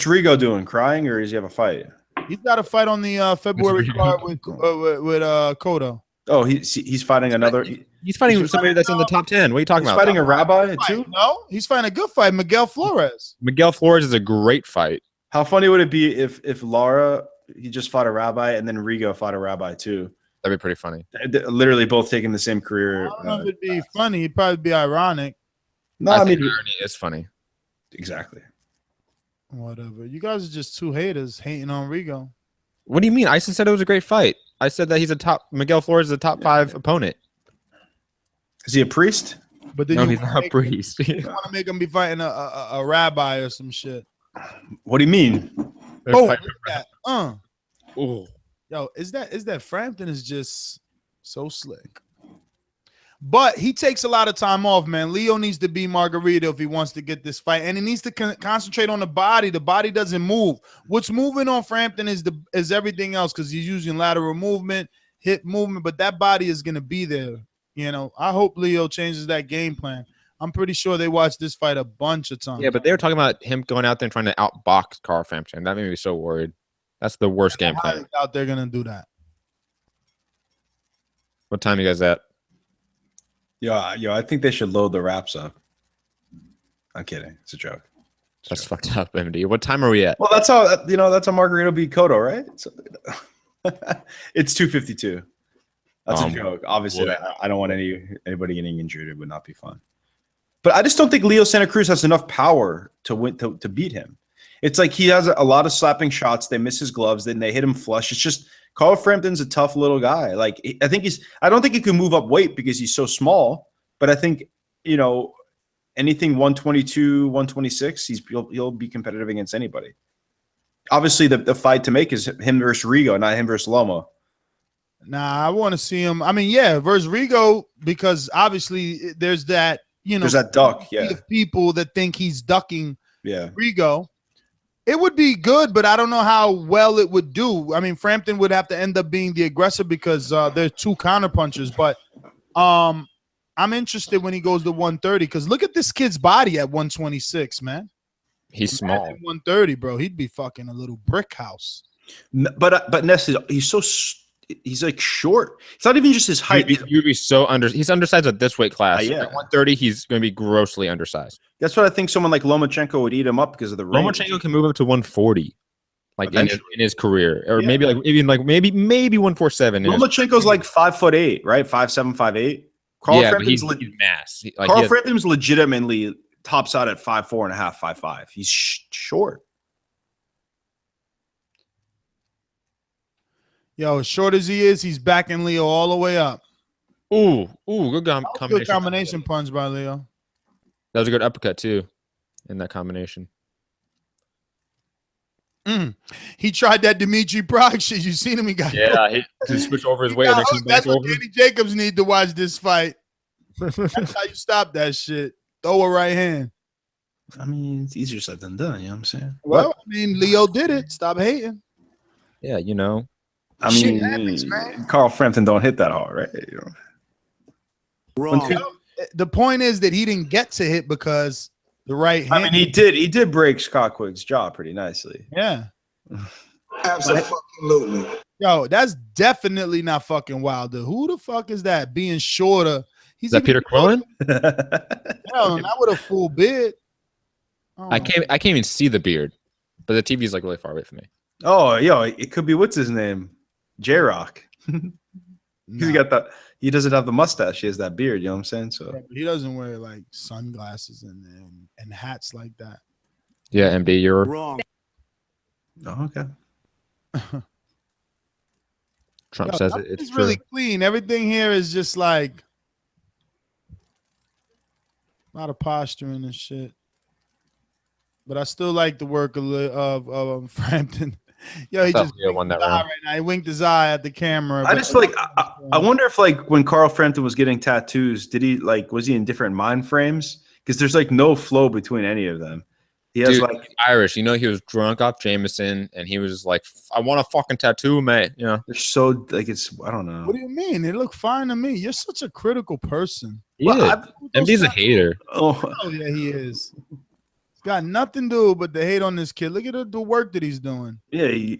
Rigo doing? Crying, or does he have a fight? He's got a fight on the February card with Cotto. Oh, he's fighting another. He's fighting somebody that's in the top 10. What are you talking about? He's fighting a rabbi too? No, he's fighting a good fight. Miguel Flores. Miguel Flores is a great fight. How funny would it be if Lara, he just fought a rabbi, and then Rigo fought a rabbi too? That'd be pretty funny. Literally both taking the same career. I don't know if it'd be funny. It'd probably be ironic. No, I mean, irony is funny. Exactly. Whatever. You guys are just two haters hating on Rigo. What do you mean? I said it was a great fight. I said that he's Miguel Flores is a top 5 opponent. Is he a priest? But then no, he's not a priest. You want to make him be fighting a rabbi or some shit. What do you mean? Oh, that. Ooh. Yo, is that Frampton is just so slick. But he takes a lot of time off, man. Leo needs to be Margarito if he wants to get this fight, and he needs to concentrate on the body. The body doesn't move. What's moving on Frampton is everything else because he's using lateral movement, hip movement, but that body is going to be there. You know, I hope Leo changes that game plan. I'm pretty sure they watched this fight a bunch of times. Yeah, but they were talking about him going out there and trying to outbox Carl Frampton. That made me so worried. That's the worst game plan. Out there going to do that. What time you guys at? Yo, I think they should load the wraps up. I'm kidding. It's a joke. That's fucked up, MD. What time are we at? Well, that's how that's how Margarito beat Cotto, right? So, it's 2:52. That's a joke. Obviously, I don't want anybody getting injured. It would not be fun. But I just don't think Leo Santa Cruz has enough power to win to beat him. It's like he has a lot of slapping shots. They miss his gloves, then they hit him flush. It's just Carl Frampton's a tough little guy. Like I don't think he can move up weight because he's so small. But I think anything 122, 126, he'll be competitive against anybody. Obviously, the fight to make is him versus Rigo, not him versus Lomo. Nah, I want to see him. I mean, yeah, versus Rigo because obviously there's that. There's that duck. Yeah, people that think he's ducking. Yeah, Rigo. It would be good, but I don't know how well it would do. I mean, Frampton would have to end up being the aggressor because there's two counterpunchers. But I'm interested when he goes to 130 because look at this kid's body at 126, man. He's small. 130, bro. He'd be fucking a little brick house. But Nestor, he's like short. It's not even just his height. You'd be so he's undersized at this weight class. Yeah. At 130, he's going to be grossly undersized. That's what I think. Someone like Lomachenko would eat him up because of the range. Lomachenko can move up to 140, like in his career, or maybe 147. Lomachenko's like 5'8", right? 5'7", 5'8". Carl Frampton's he's mass. Carl Frampton's legitimately tops out at 5'4.5", 5'5". He's short. Yo, as short as he is, he's backing Leo all the way up. Ooh, good combination. Good combination punch by Leo. That was a good uppercut too, in that combination. He tried that Dimitri Prague shit. You seen him? He got he switched over his way and then came back that's what over. Danny Jacobs need to watch this fight. That's how you stop that shit. Throw a right hand. I mean, it's easier said than done. You know what I'm saying? Well, I mean, Leo did it. Stop hating. Yeah, I mean, happens, Carl Frampton don't hit that hard, right? Wrong. The point is that he didn't get to hit because the right hand. I mean, he did break Scott Quigg's jaw pretty nicely. Yeah. Absolutely. Yo, that's definitely not fucking Wilder. Who the fuck is that? Being shorter. Is that Peter Quillen? Hell, not with a full beard. I can't even see the beard, but the TV's like really far away from me. Oh, yo, it could be what's his name? J-Rock. He doesn't have the mustache. He has that beard. You know what I'm saying? So but he doesn't wear like sunglasses and hats like that. Yeah, MD, you're wrong. Oh, okay. Trump says it's true. really clean. Everything here is just like a lot of posturing and shit. But I still like the work of Frampton. Yo, he just won that round. round. Right now. He winked his eye at the camera. I just I wonder if when Carl Frampton was getting tattoos, did he was he in different mind frames? Because there's no flow between any of them. He has Irish. He was drunk off Jameson, and he was like, "I want a fucking tattoo, mate." They're so it's I don't know. What do you mean? They look fine to me. You're such a critical person. MD's a hater. Oh yeah, he is. Got nothing to do but to hate on this kid. Look at the work that he's doing. Yeah.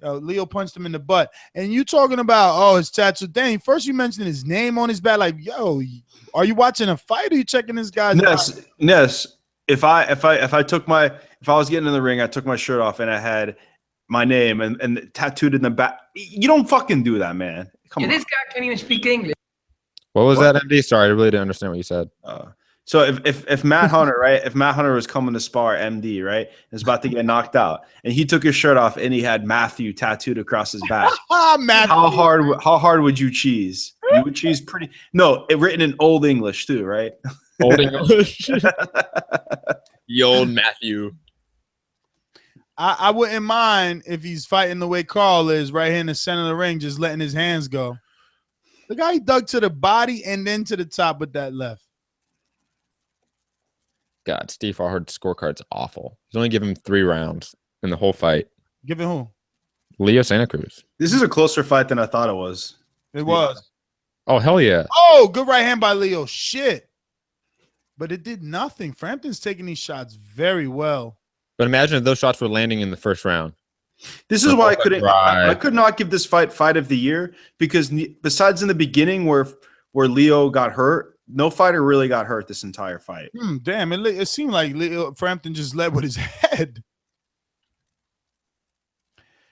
Leo punched him in the butt. And you talking about, his tattoo. Dang, first you mentioned his name on his back. Like, yo, are you watching a fight or are you checking this guy's Yes. If I was getting in the ring, I took my shirt off and I had my name and tattooed in the back. You don't fucking do that, man. Come on. This guy can't even speak English. What was that, MD? Sorry, I really didn't understand what you said. So if Matt Hunter, right, if Matt Hunter was coming to spar MD, right, and was about to get knocked out, and he took his shirt off and he had Matthew tattooed across his back, how hard would you cheese? You would cheese pretty. No, written in Old English too, right? Old English. The old Matthew. I wouldn't mind if he's fighting the way Carl is, right here in the center of the ring, just letting his hands go. The guy dug to the body and then to the top with that left. God, Steve Alhard's scorecard's awful. He's only given him 3 rounds in the whole fight. Giving who? Leo Santa Cruz. This is a closer fight than I thought it was. It was. Oh, hell yeah. Oh, good right hand by Leo. Shit. But it did nothing. Frampton's taking these shots very well. But imagine if those shots were landing in the first round. This is why I could not give this fight of the year, because besides in the beginning where Leo got hurt, no fighter really got hurt this entire fight. Damn, it seemed like Leo Frampton just led with his head.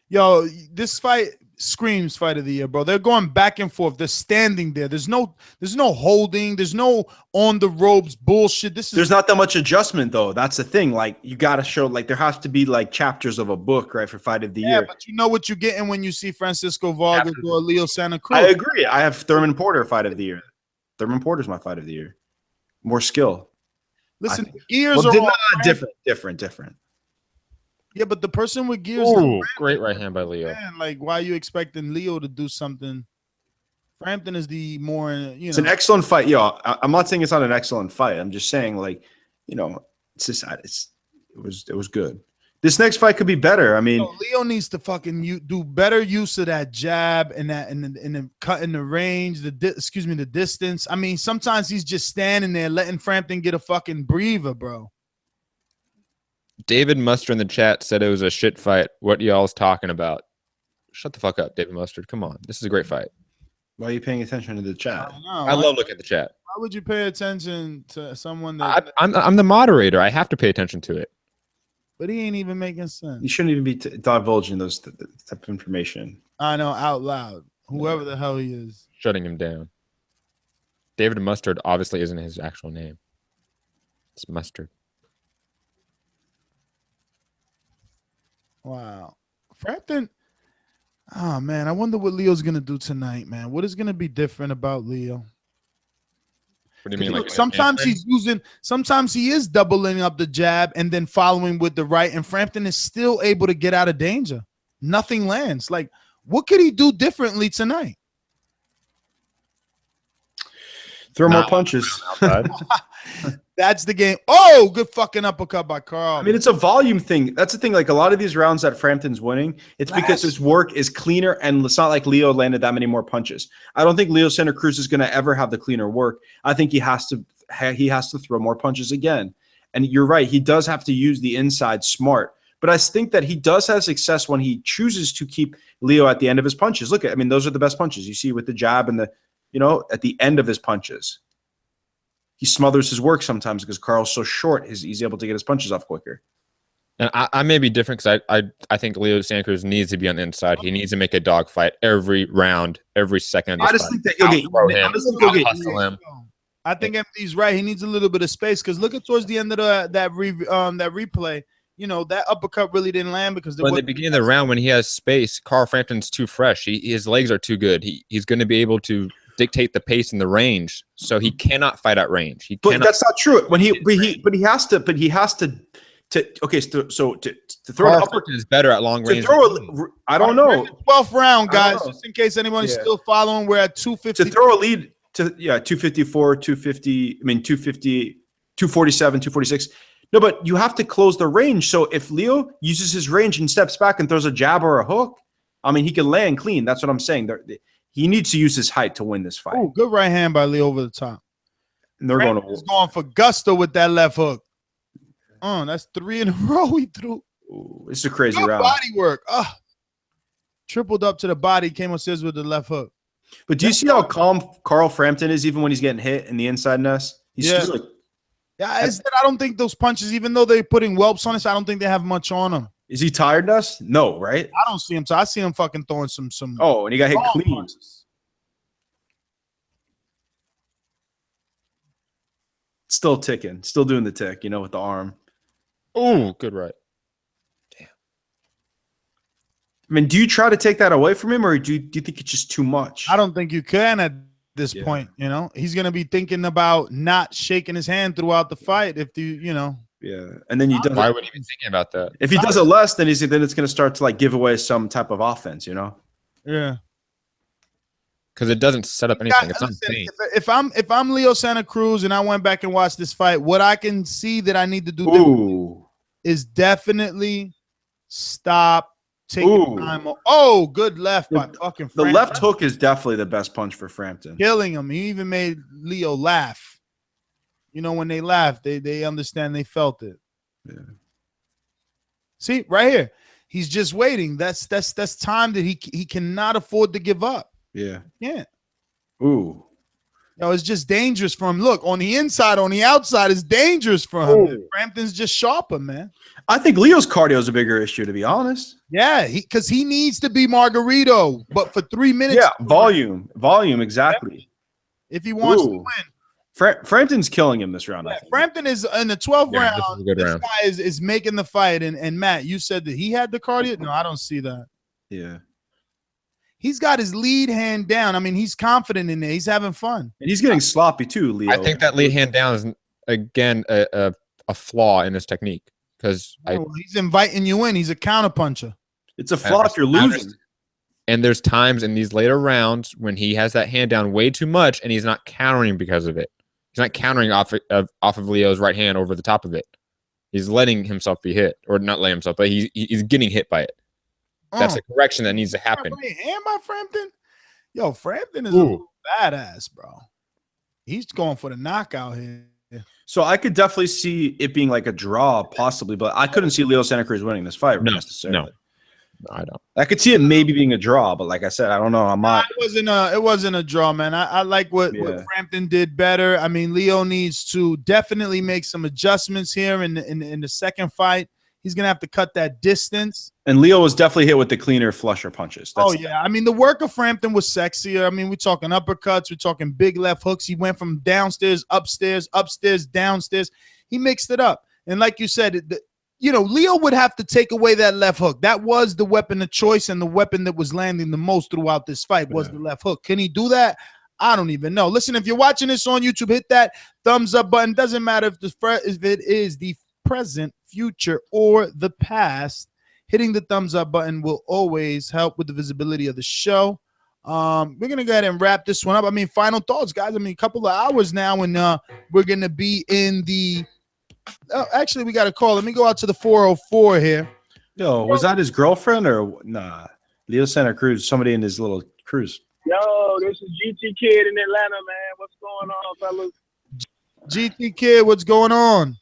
Yo, this fight screams fight of the year, bro. They're going back and forth. They're standing there. There's no holding. There's no on the ropes bullshit. There's not that much adjustment though. That's the thing. Like you got to show, like there has to be like chapters of a book, right, for fight of the year. But you know what you're getting when you see Francisco Vargas or Leo Santa Cruz. I agree. I have Thurman Porter fight of the year. Thurman Porter's my fight of the year. More skill. Listen, gears are different. Yeah, but the person with gears. Ooh, great right hand by Leo. Man, like, why are you expecting Leo to do something? Frampton is the more, It's an excellent fight. Yo, I'm not saying it's not an excellent fight. I'm just saying, like, it's just it was good. This next fight could be better. I mean, Leo needs to fucking do better use of that jab and that and then cutting the range, the distance. I mean, sometimes he's just standing there letting Frampton get a fucking breather, bro. David Mustard in the chat said it was a shit fight. What y'all's talking about? Shut the fuck up, David Mustard. Come on. This is a great fight. Why are you paying attention to the chat? I love looking at the chat. Why would you pay attention to someone that I'm the moderator. I have to pay attention to it. But he ain't even making sense. You shouldn't even be divulging those type of information. I know, out loud. Whoever the hell he is. Shutting him down. David Mustard obviously isn't his actual name. It's Mustard. Wow. Frampton. Oh, man. I wonder what Leo's going to do tonight, man. What is going to be different about Leo? What do you mean? Look, sometimes sometimes he is doubling up the jab and then following with the right, and Frampton is still able to get out of danger. Nothing lands. Like, what could he do differently tonight? Throw more punches. That's the game. Oh, good fucking uppercut by Carl. I mean, it's a volume thing. That's the thing. Like a lot of these rounds that Frampton's winning, it's because his work is cleaner, and it's not like Leo landed that many more punches. I don't think Leo Santa Cruz is going to ever have the cleaner work. I think he has to throw more punches again. And you're right. He does have to use the inside smart. But I think that he does have success when he chooses to keep Leo at the end of his punches. Look, I mean, those are the best punches you see with the jab and at the end of his punches. He smothers his work sometimes because Carl's so short. He's able to get his punches off quicker. And I may be different because I think Leo Santa Cruz needs to be on the inside. He needs to make a dog fight every round, every second. I just think that he'll him. I think MD's right. He needs a little bit of space because look at towards the end of that replay. That uppercut really didn't land because in the beginning of the round when he has space, Carl Frampton's too fresh. His legs are too good. He's going to be able to dictate the pace and the range, so he cannot fight at range. But that's not true. When he has to throw an uppercut is better at long range. I don't know. 12th round, guys. Just in case anybody's still following, we're at 250. To throw a lead to 254, 250. I mean 250, 247, 246. No, but you have to close the range. So if Leo uses his range and steps back and throws a jab or a hook, I mean he can land clean. That's what I'm saying. He needs to use his height to win this fight. Oh, good right hand by Leo over the top. And they're going for gusto with that left hook. That's 3 in a row he threw. Ooh, it's a crazy good round. Body work. Tripled up to the body, came upstairs with the left hook. But do you see how calm Carl Frampton is even when he's getting hit in the inside nest? He's just like, I don't think those punches, even though they're putting whelps on us, I don't think they have much on them. Is he tired, Ness? No, right? I don't see him. So I see him fucking throwing some. Oh, and he got hit clean. Punches. Still ticking. Still doing the tick, with the arm. Oh, good right. Damn. I mean, do you try to take that away from him, or do you think it's just too much? I don't think you can at this point. He's going to be thinking about not shaking his hand throughout the fight if Yeah, and then why would he be thinking about that? If he does it less, then it's going to start to like give away some type of offense, Yeah. because it doesn't set up anything. It's not Listen, insane. if I'm Leo Santa Cruz and I went back and watched this fight, what I can see that I need to do Ooh. is definitely stop taking time. Oh, good left by fucking The Frampton. left hook is definitely the best punch for Frampton. Killing him. He even made Leo laugh. You know, when they laugh, they understand they felt it. Yeah. See, right here. He's just waiting. That's time that he cannot afford to give up. Yeah. Yeah. Ooh. No, it's just dangerous for him. Look, on the inside, on the outside, it's dangerous for him. Frampton's just sharper, man. I think Leo's cardio is a bigger issue, to be honest. Yeah, because he needs to be Margarito, but for 3 minutes. Yeah, volume, exactly. If he wants to win. Frampton's killing him this round. Yeah, Frampton is in the 12th round. This is a good round. Guy is making the fight. And Matt, you said that he had the cardio. No, I don't see that. Yeah. He's got his lead hand down. I mean, he's confident in it. He's having fun. And he's getting sloppy too, Leo. I think that lead hand down is, again, a flaw in his technique. Because he's inviting you in. He's a counterpuncher. It's a flaw if you're losing. And there's times in these later rounds when he has that hand down way too much and he's not countering because of it. He's not countering off of Leo's right hand over the top of it. He's letting himself be hit, or not letting himself, but he's getting hit by it. That's a correction that needs to happen. Hand by Frampton? Yo, Frampton is a little badass, bro. He's going for the knockout here. So I could definitely see it being like a draw, possibly, but I couldn't see Leo Santa Cruz winning this fight necessarily. No, I don't. I could see it maybe being a draw, but like I said, I don't know. It wasn't a draw, man. I like what Frampton did better. I mean, Leo needs to definitely make some adjustments here in the second fight. He's gonna have to cut that distance. And Leo was definitely hit with the cleaner, flusher punches. I mean, the work of Frampton was sexier. I mean, we're talking uppercuts, we're talking big left hooks. He went from downstairs, upstairs, downstairs. He mixed it up. And like you said, Leo would have to take away that left hook. That was the weapon of choice, and the weapon that was landing the most throughout this fight was the left hook. Can he do that? I don't even know. Listen, if you're watching this on YouTube, hit that thumbs up button. Doesn't matter if it is the present, future, or the past. Hitting the thumbs up button will always help with the visibility of the show. We're going to go ahead and wrap this one up. I mean, final thoughts, guys. I mean, a couple of hours now, and we're going to be in the actually, we got a call. Let me go out to the 404 here. Yo, was that his girlfriend or nah? Leo Santa Cruz, somebody in his little cruise. Yo, this is GT Kid in Atlanta, man. What's going on, fellas? GT Kid, what's going on?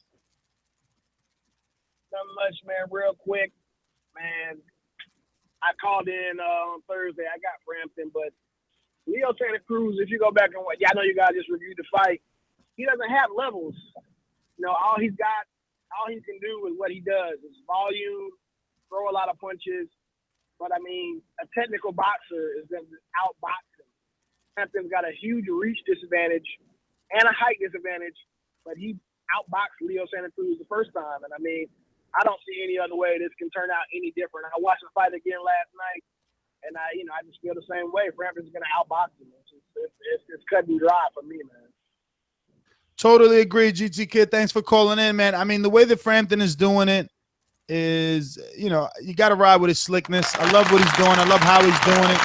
Nothing much, man. Real quick, man. I called in on Thursday. I got Frampton, but Leo Santa Cruz, if you go back and watch, I know you guys just reviewed the fight. He doesn't have levels. All he can do is what he does. It's volume, throw a lot of punches. But, I mean, a technical boxer is going to outbox him. Frampton's got a huge reach disadvantage and a height disadvantage, but he outboxed Leo Santa Cruz the first time. And, I mean, I don't see any other way this can turn out any different. I watched the fight again last night, and I just feel the same way. Frampton's going to outbox him. It's cut and dry for me, man. Totally agree, GT Kid. Thanks for calling in, man. I mean, the way that Frampton is doing it is, you got to ride with his slickness. I love what he's doing. I love how he's doing it.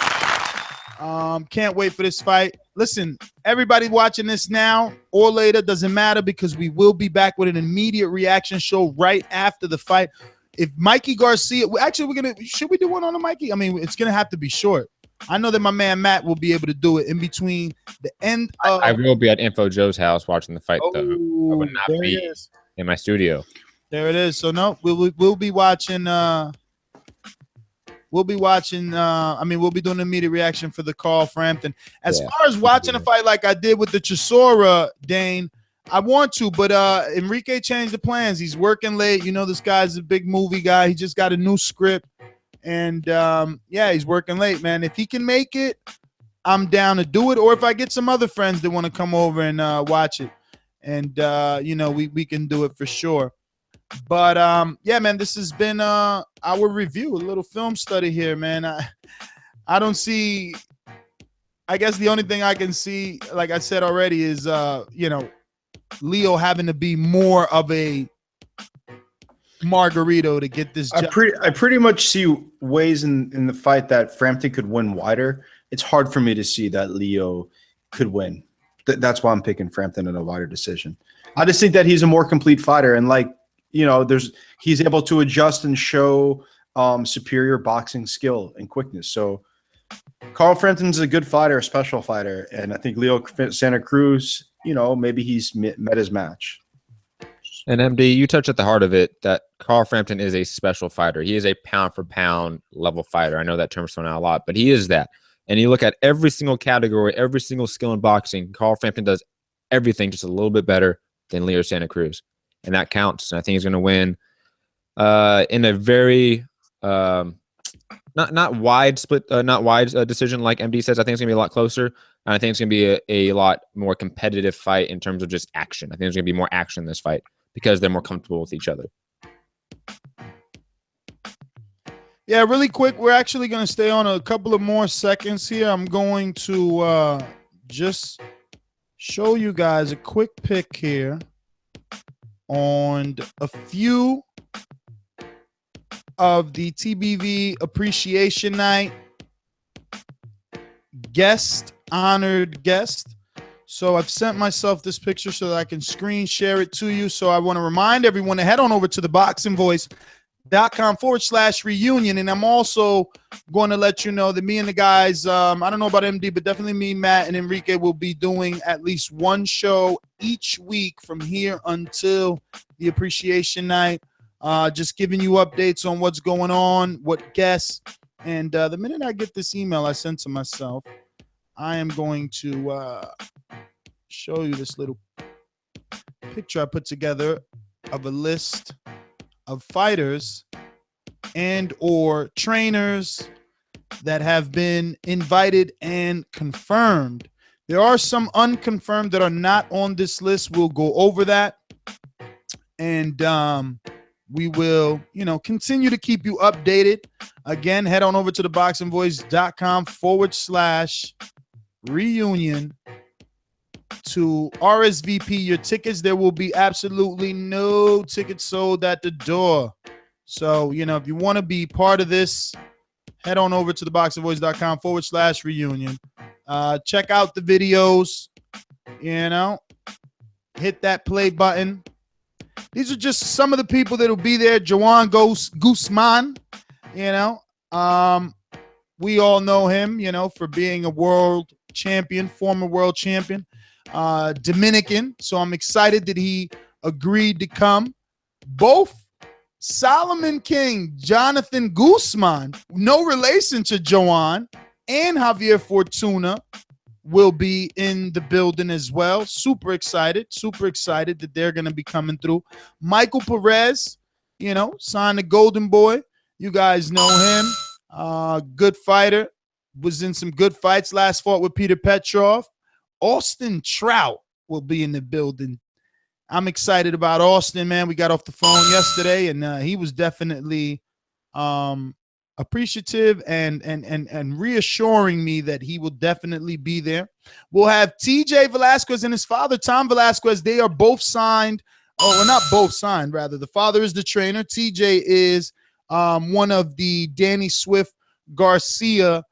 Can't wait for this fight. Listen, everybody watching this now or later, doesn't matter, because we will be back with an immediate reaction show right after the fight. If Mikey Garcia, should we do one on the Mikey? I mean, it's going to have to be short. I know that my man Matt will be able to do it in between the end of. I will be at Info Joe's house watching the fight, though. I would not be in my studio. There it is. So no, we'll be watching. We'll be watching. We'll be doing an immediate reaction for the Carl Frampton. As far as watching a fight like I did with the Chisora, Dane, I want to, but Enrique changed the plans. He's working late. This guy's a big movie guy. He just got a new script. And, he's working late, man. If he can make it, I'm down to do it. Or if I get some other friends that want to come over and watch it. And, we can do it for sure. But, man, this has been our review, a little film study here, man. I don't see – I guess the only thing I can see, like I said already, is, Leo having to be more of a – Margarito to get this job. I pretty much see ways in the fight that Frampton could win wider, it's hard for me to see that Leo could win. That's why I'm picking Frampton in a wider decision. I just think that he's a more complete fighter, and he's able to adjust and show superior boxing skill and quickness. So Carl Frampton's a good fighter, a special fighter, and I think Leo Santa Cruz, maybe he's met his match. And MD, you touch at the heart of it that Carl Frampton is a special fighter. He is a pound for pound level fighter. I know that term's thrown out a lot, but he is that. And you look at every single category, every single skill in boxing, Carl Frampton does everything just a little bit better than Leo Santa Cruz. And that counts. And I think he's going to win in a very not wide split, decision like MD says. I think it's going to be a lot closer. And I think it's going to be a lot more competitive fight in terms of just action. I think there's going to be more action in this fight because they're more comfortable with each other. Yeah, really quick, we're actually going to stay on a couple of more seconds here. I'm going to just show you guys a quick pick here on a few of the TBV Appreciation Night honored guest. So I've sent myself this picture so that I can screen share it to you. So I want to remind everyone to head on over to ThaBoxingVoice.com/reunion. And I'm also going to let you know that me and the guys, I don't know about MD, but definitely me, Matt, and Enrique will be doing at least one show each week from here until the Appreciation Night. Just giving you updates on what's going on, what guests. And the minute I get this email I sent to myself, I am going to show you this little picture I put together of a list of fighters and or trainers that have been invited and confirmed. There are some unconfirmed that are not on this list. We'll go over that. And we will, continue to keep you updated. Again, head on over to ThaBoxingVoice.com/reunion to RSVP your tickets. There will be absolutely no tickets sold at the door. So, if you want to be part of this, head on over to ThaBoxingVoice.com/reunion. Check out the videos, hit that play button. These are just some of the people that will be there. Joan Guzman, we all know him, for being a world champion, former world champion, Dominican. So I'm excited that he agreed to come. Both Solomon King, Jonathan Guzman, no relation to Joan, and Javier Fortuna will be in the building as well. Super excited that they're going to be coming through. Michael Perez, signed the Golden Boy. You guys know him. Good fighter. Was in some good fights. Last fought with Peter Petrov. Austin Trout will be in the building. I'm excited about Austin, man. We got off the phone yesterday, and he was definitely appreciative and reassuring me that he will definitely be there. We'll have TJ Velasquez and his father, Tom Velasquez. They are both signed. Oh, well, not both signed, rather. The father is the trainer. TJ is one of the Danny Swift Garcia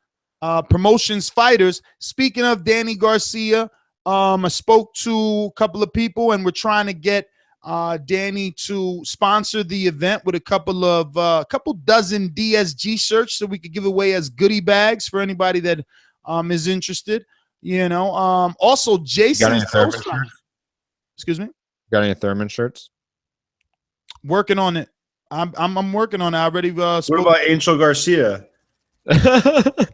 promotions fighters. Speaking of Danny Garcia, I spoke to a couple of people, and we're trying to get Danny to sponsor the event with a couple dozen DSG shirts so we could give away as goodie bags for anybody that is interested. Also Jason Sosa. Excuse me. Got any Thurman shirts? Working on it. I'm working on it. I already What about Angel Garcia? The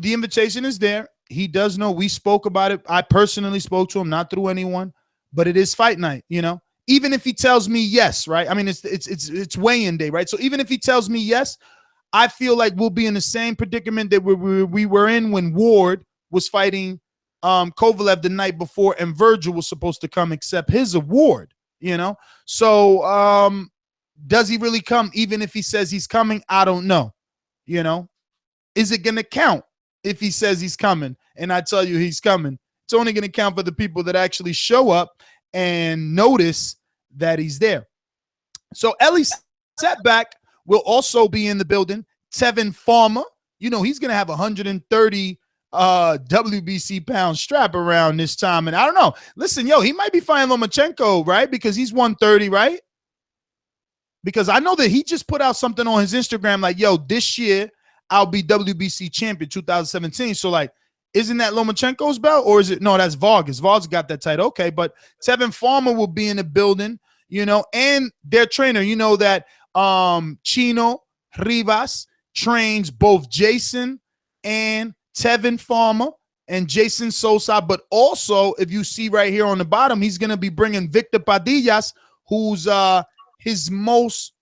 invitation is there. He does know. We spoke about it. I personally spoke to him, not through anyone, but it is fight night, Even if he tells me yes, right? I mean, it's weigh-in day, right? So even if he tells me yes, I feel like we'll be in the same predicament that we were in when Ward was fighting Kovalev the night before, and Virgil was supposed to come accept his award, So does he really come? Even if he says he's coming, I don't know. Is it going to count if he says he's coming and I tell you he's coming? It's only going to count for the people that actually show up and notice that he's there. So Ellie Setback will also be in the building. Tevin Farmer, you know, he's going to have 130 WBC pound strap around this time. And I don't know. Listen, yo, he might be fighting Lomachenko, right? Because he's 130, right? Because I know that he just put out something on his Instagram like, yo, this year I'll be WBC champion 2017. So, like, isn't that Lomachenko's belt? Or is it? No, that's Vargas. Vargas got that title. Okay, but Tevin Farmer will be in the building, you know, and their trainer, you know, that Chino Rivas trains both Jason and Tevin Farmer and Jason Sosa. But also, if you see right here on the bottom, he's going to be bringing Victor Padillas, who's his most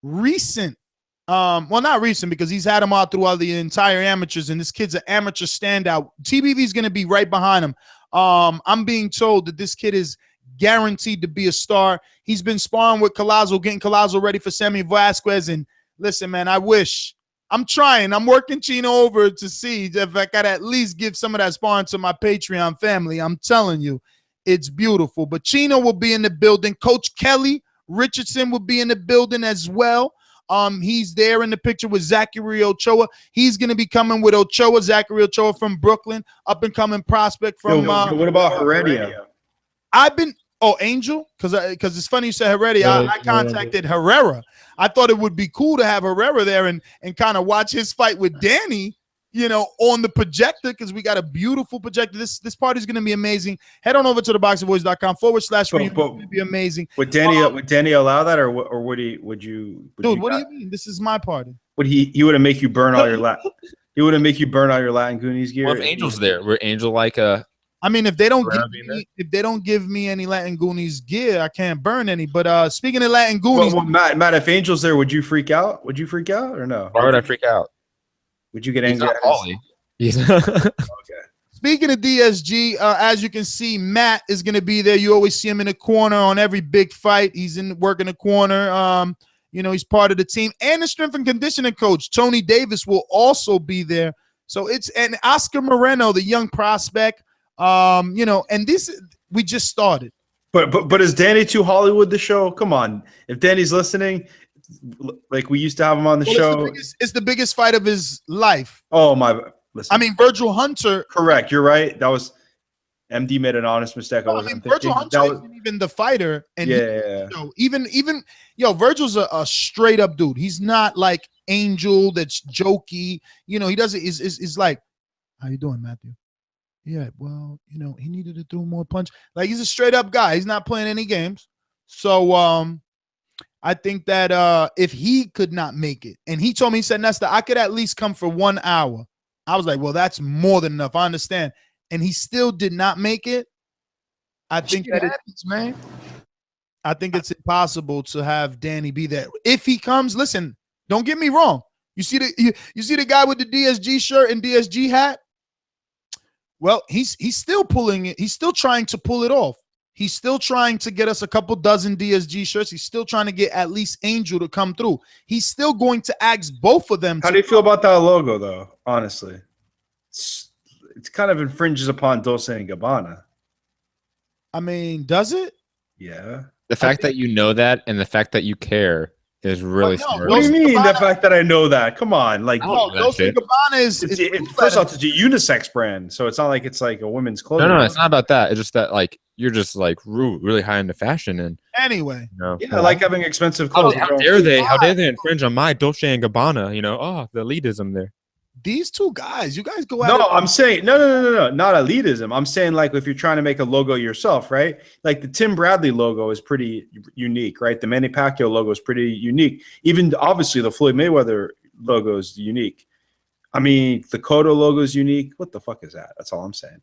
recent, well, not recent because he's had him all throughout the entire amateurs, and this kid's an amateur standout. TBV is going to be right behind him. I'm being told that this kid is guaranteed to be a star. He's been sparring with Collazo, getting Collazo ready for Sammy Vasquez. And listen, man, I'm trying. I'm working Chino over to see if I could at least give some of that sparring to my Patreon family. I'm telling you, it's beautiful. But Chino will be in the building. Coach Kelly Richardson will be in the building as well. He's there in the picture with Zachary Ochoa. He's going to be coming with Ochoa, Zachary Ochoa from Brooklyn, up-and-coming prospect from what about Heredia? Angel? Because it's funny you said Heredia. I contacted Herrera. I thought it would be cool to have Herrera there and kind of watch his fight with Danny, you know, on the projector, because we got a beautiful projector. This party is going to be amazing. Head on over to theboxingvoice.com/reunion. It's going to be amazing. Would Danny allow that, or would you? Dude, what do you mean? This is my party. Would he would make you burn all your He would make you burn all your Latin Goonies gear. Well, if Angel's there, we're Angel like I mean, if they don't give me any Latin Goonies gear, I can't burn any. But speaking of Latin Goonies, well, Matt, if Angel's there, would you freak out? Would you freak out or no? Why would I freak out? Would you get angry? Okay. Speaking of DSG, as you can see, Matt is going to be there. You always see him in the corner on every big fight. He's working the corner. You know, he's part of the team. And the strength and conditioning coach, Tony Davis, will also be there. So and Oscar Moreno, the young prospect. You know, and we just started. But is Danny too Hollywood the show? Come on. If Danny's listening, like we used to have him on the show. It's the biggest fight of his life. Oh my! Listen, I mean, Virgil Hunter. Correct. You're right. That was MD made an honest mistake. Virgil Hunter isn't even the fighter, and yeah. Even Virgil's a straight up dude. He's not like Angel that's jokey. You know, he doesn't. Is like, how you doing, Matthew? Yeah, well, you know, he needed to throw more punch. Like, he's a straight up guy. He's not playing any games. So I think that if he could not make it, and he told me, he said, Nestor, I could at least come for 1 hour. I was like, well, that's more than enough. I understand. And he still did not make it. I think that happens, man. I think it's impossible to have Danny be there. If he comes, listen, don't get me wrong. You see the guy with the DSG shirt and DSG hat? Well, he's still pulling it. He's still trying to pull it off. He's still trying to get us a couple dozen DSG shirts. He's still trying to get at least Angel to come through. He's still going to ask both of them. How do you feel about that logo, though? Honestly, it's kind of infringes upon Dolce and Gabbana. I mean, does it? Yeah. The fact that you know that and the fact that you care is really smart. What do you mean? The fact that I know that? Come on, like Dolce & Gabbana is first off, it's a unisex brand, so it's not like it's like a women's clothing. No, it's not about that. It's just that like you're just like really high into fashion and anyway. You know, yeah, I like having expensive clothes. How dare they? How dare they infringe on my Dolce and Gabbana? You know, the elitism there. These two guys, you guys go out. No, I'm saying no, not elitism. I'm saying like if you're trying to make a logo yourself, right? Like the Tim Bradley logo is pretty unique, right? The Manny Pacquiao logo is pretty unique. Even obviously the Floyd Mayweather logo is unique. I mean, the Cotto logo is unique. What the fuck is that? That's all I'm saying.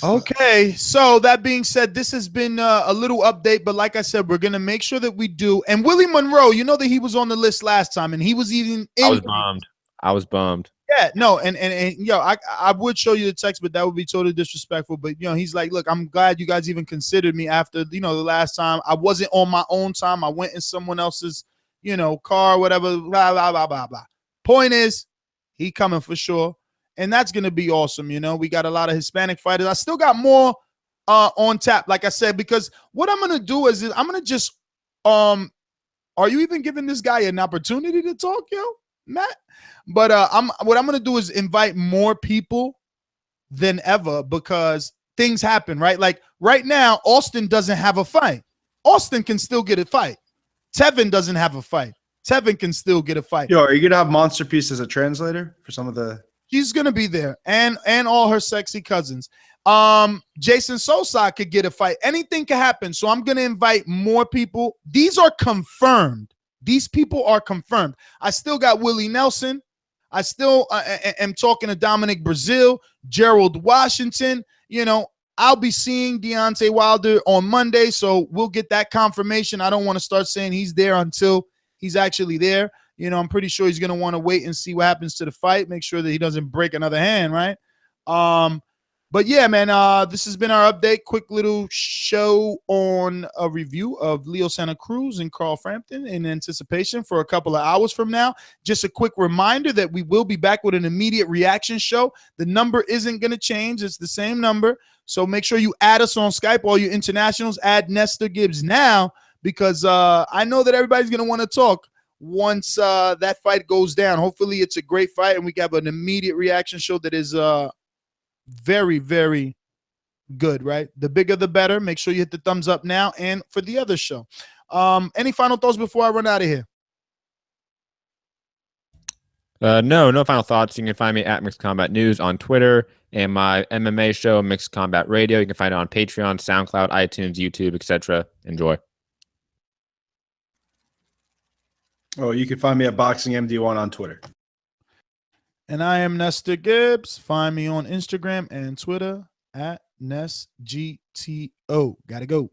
Okay, so that being said, this has been a little update, but like I said, we're gonna make sure that we do. And Willie Monroe, you know that he was on the list last time, and he was even. I was bummed. Yeah, no, and yo, I would show you the text, but that would be totally disrespectful. But you know, he's like, look, I'm glad you guys even considered me after the last time. I wasn't on my own time. I went in someone else's, car, whatever. Blah blah blah blah blah. Point is, he coming for sure, and that's gonna be awesome. We got a lot of Hispanic fighters. I still got more on tap, like I said, because what I'm gonna do is I'm gonna just are you even giving this guy an opportunity to talk, yo? Matt. But what I'm gonna do is invite more people than ever because things happen, right? Like right now, Austin doesn't have a fight. Austin can still get a fight. Tevin doesn't have a fight. Tevin can still get a fight. Yo, are you gonna have Monster Peace as a translator for some of the? She's gonna be there, and all her sexy cousins. Jason Sosa could get a fight. Anything can happen. So I'm gonna invite more people. These are confirmed. These people are confirmed. I still got Willie Nelson. I still am talking to Dominic Brazil, Gerald Washington. You know, I'll be seeing Deontay Wilder on Monday, so we'll get that confirmation. I don't want to start saying he's there until he's actually there. You know, I'm pretty sure he's going to want to wait and see what happens to the fight, make sure that he doesn't break another hand, right? But yeah, man, this has been our update. Quick little show on a review of Leo Santa Cruz and Carl Frampton in anticipation for a couple of hours from now. Just a quick reminder that we will be back with an immediate reaction show. The number isn't going to change. It's the same number. So make sure you add us on Skype. All you internationals, add Nestor Gibbs now because I know that everybody's going to want to talk once that fight goes down. Hopefully it's a great fight and we have an immediate reaction show that is very, very good, right? The bigger, the better. Make sure you hit the thumbs up now and for the other show. Any final thoughts before I run out of here? No final thoughts. You can find me at Mixed Combat News on Twitter and my MMA show, Mixed Combat Radio. You can find it on Patreon, SoundCloud, iTunes, YouTube, etc. Enjoy. Oh, you can find me at BoxingMD1 on Twitter. And I am Nestor Gibbs. Find me on Instagram and Twitter at NesGTO. Gotta go.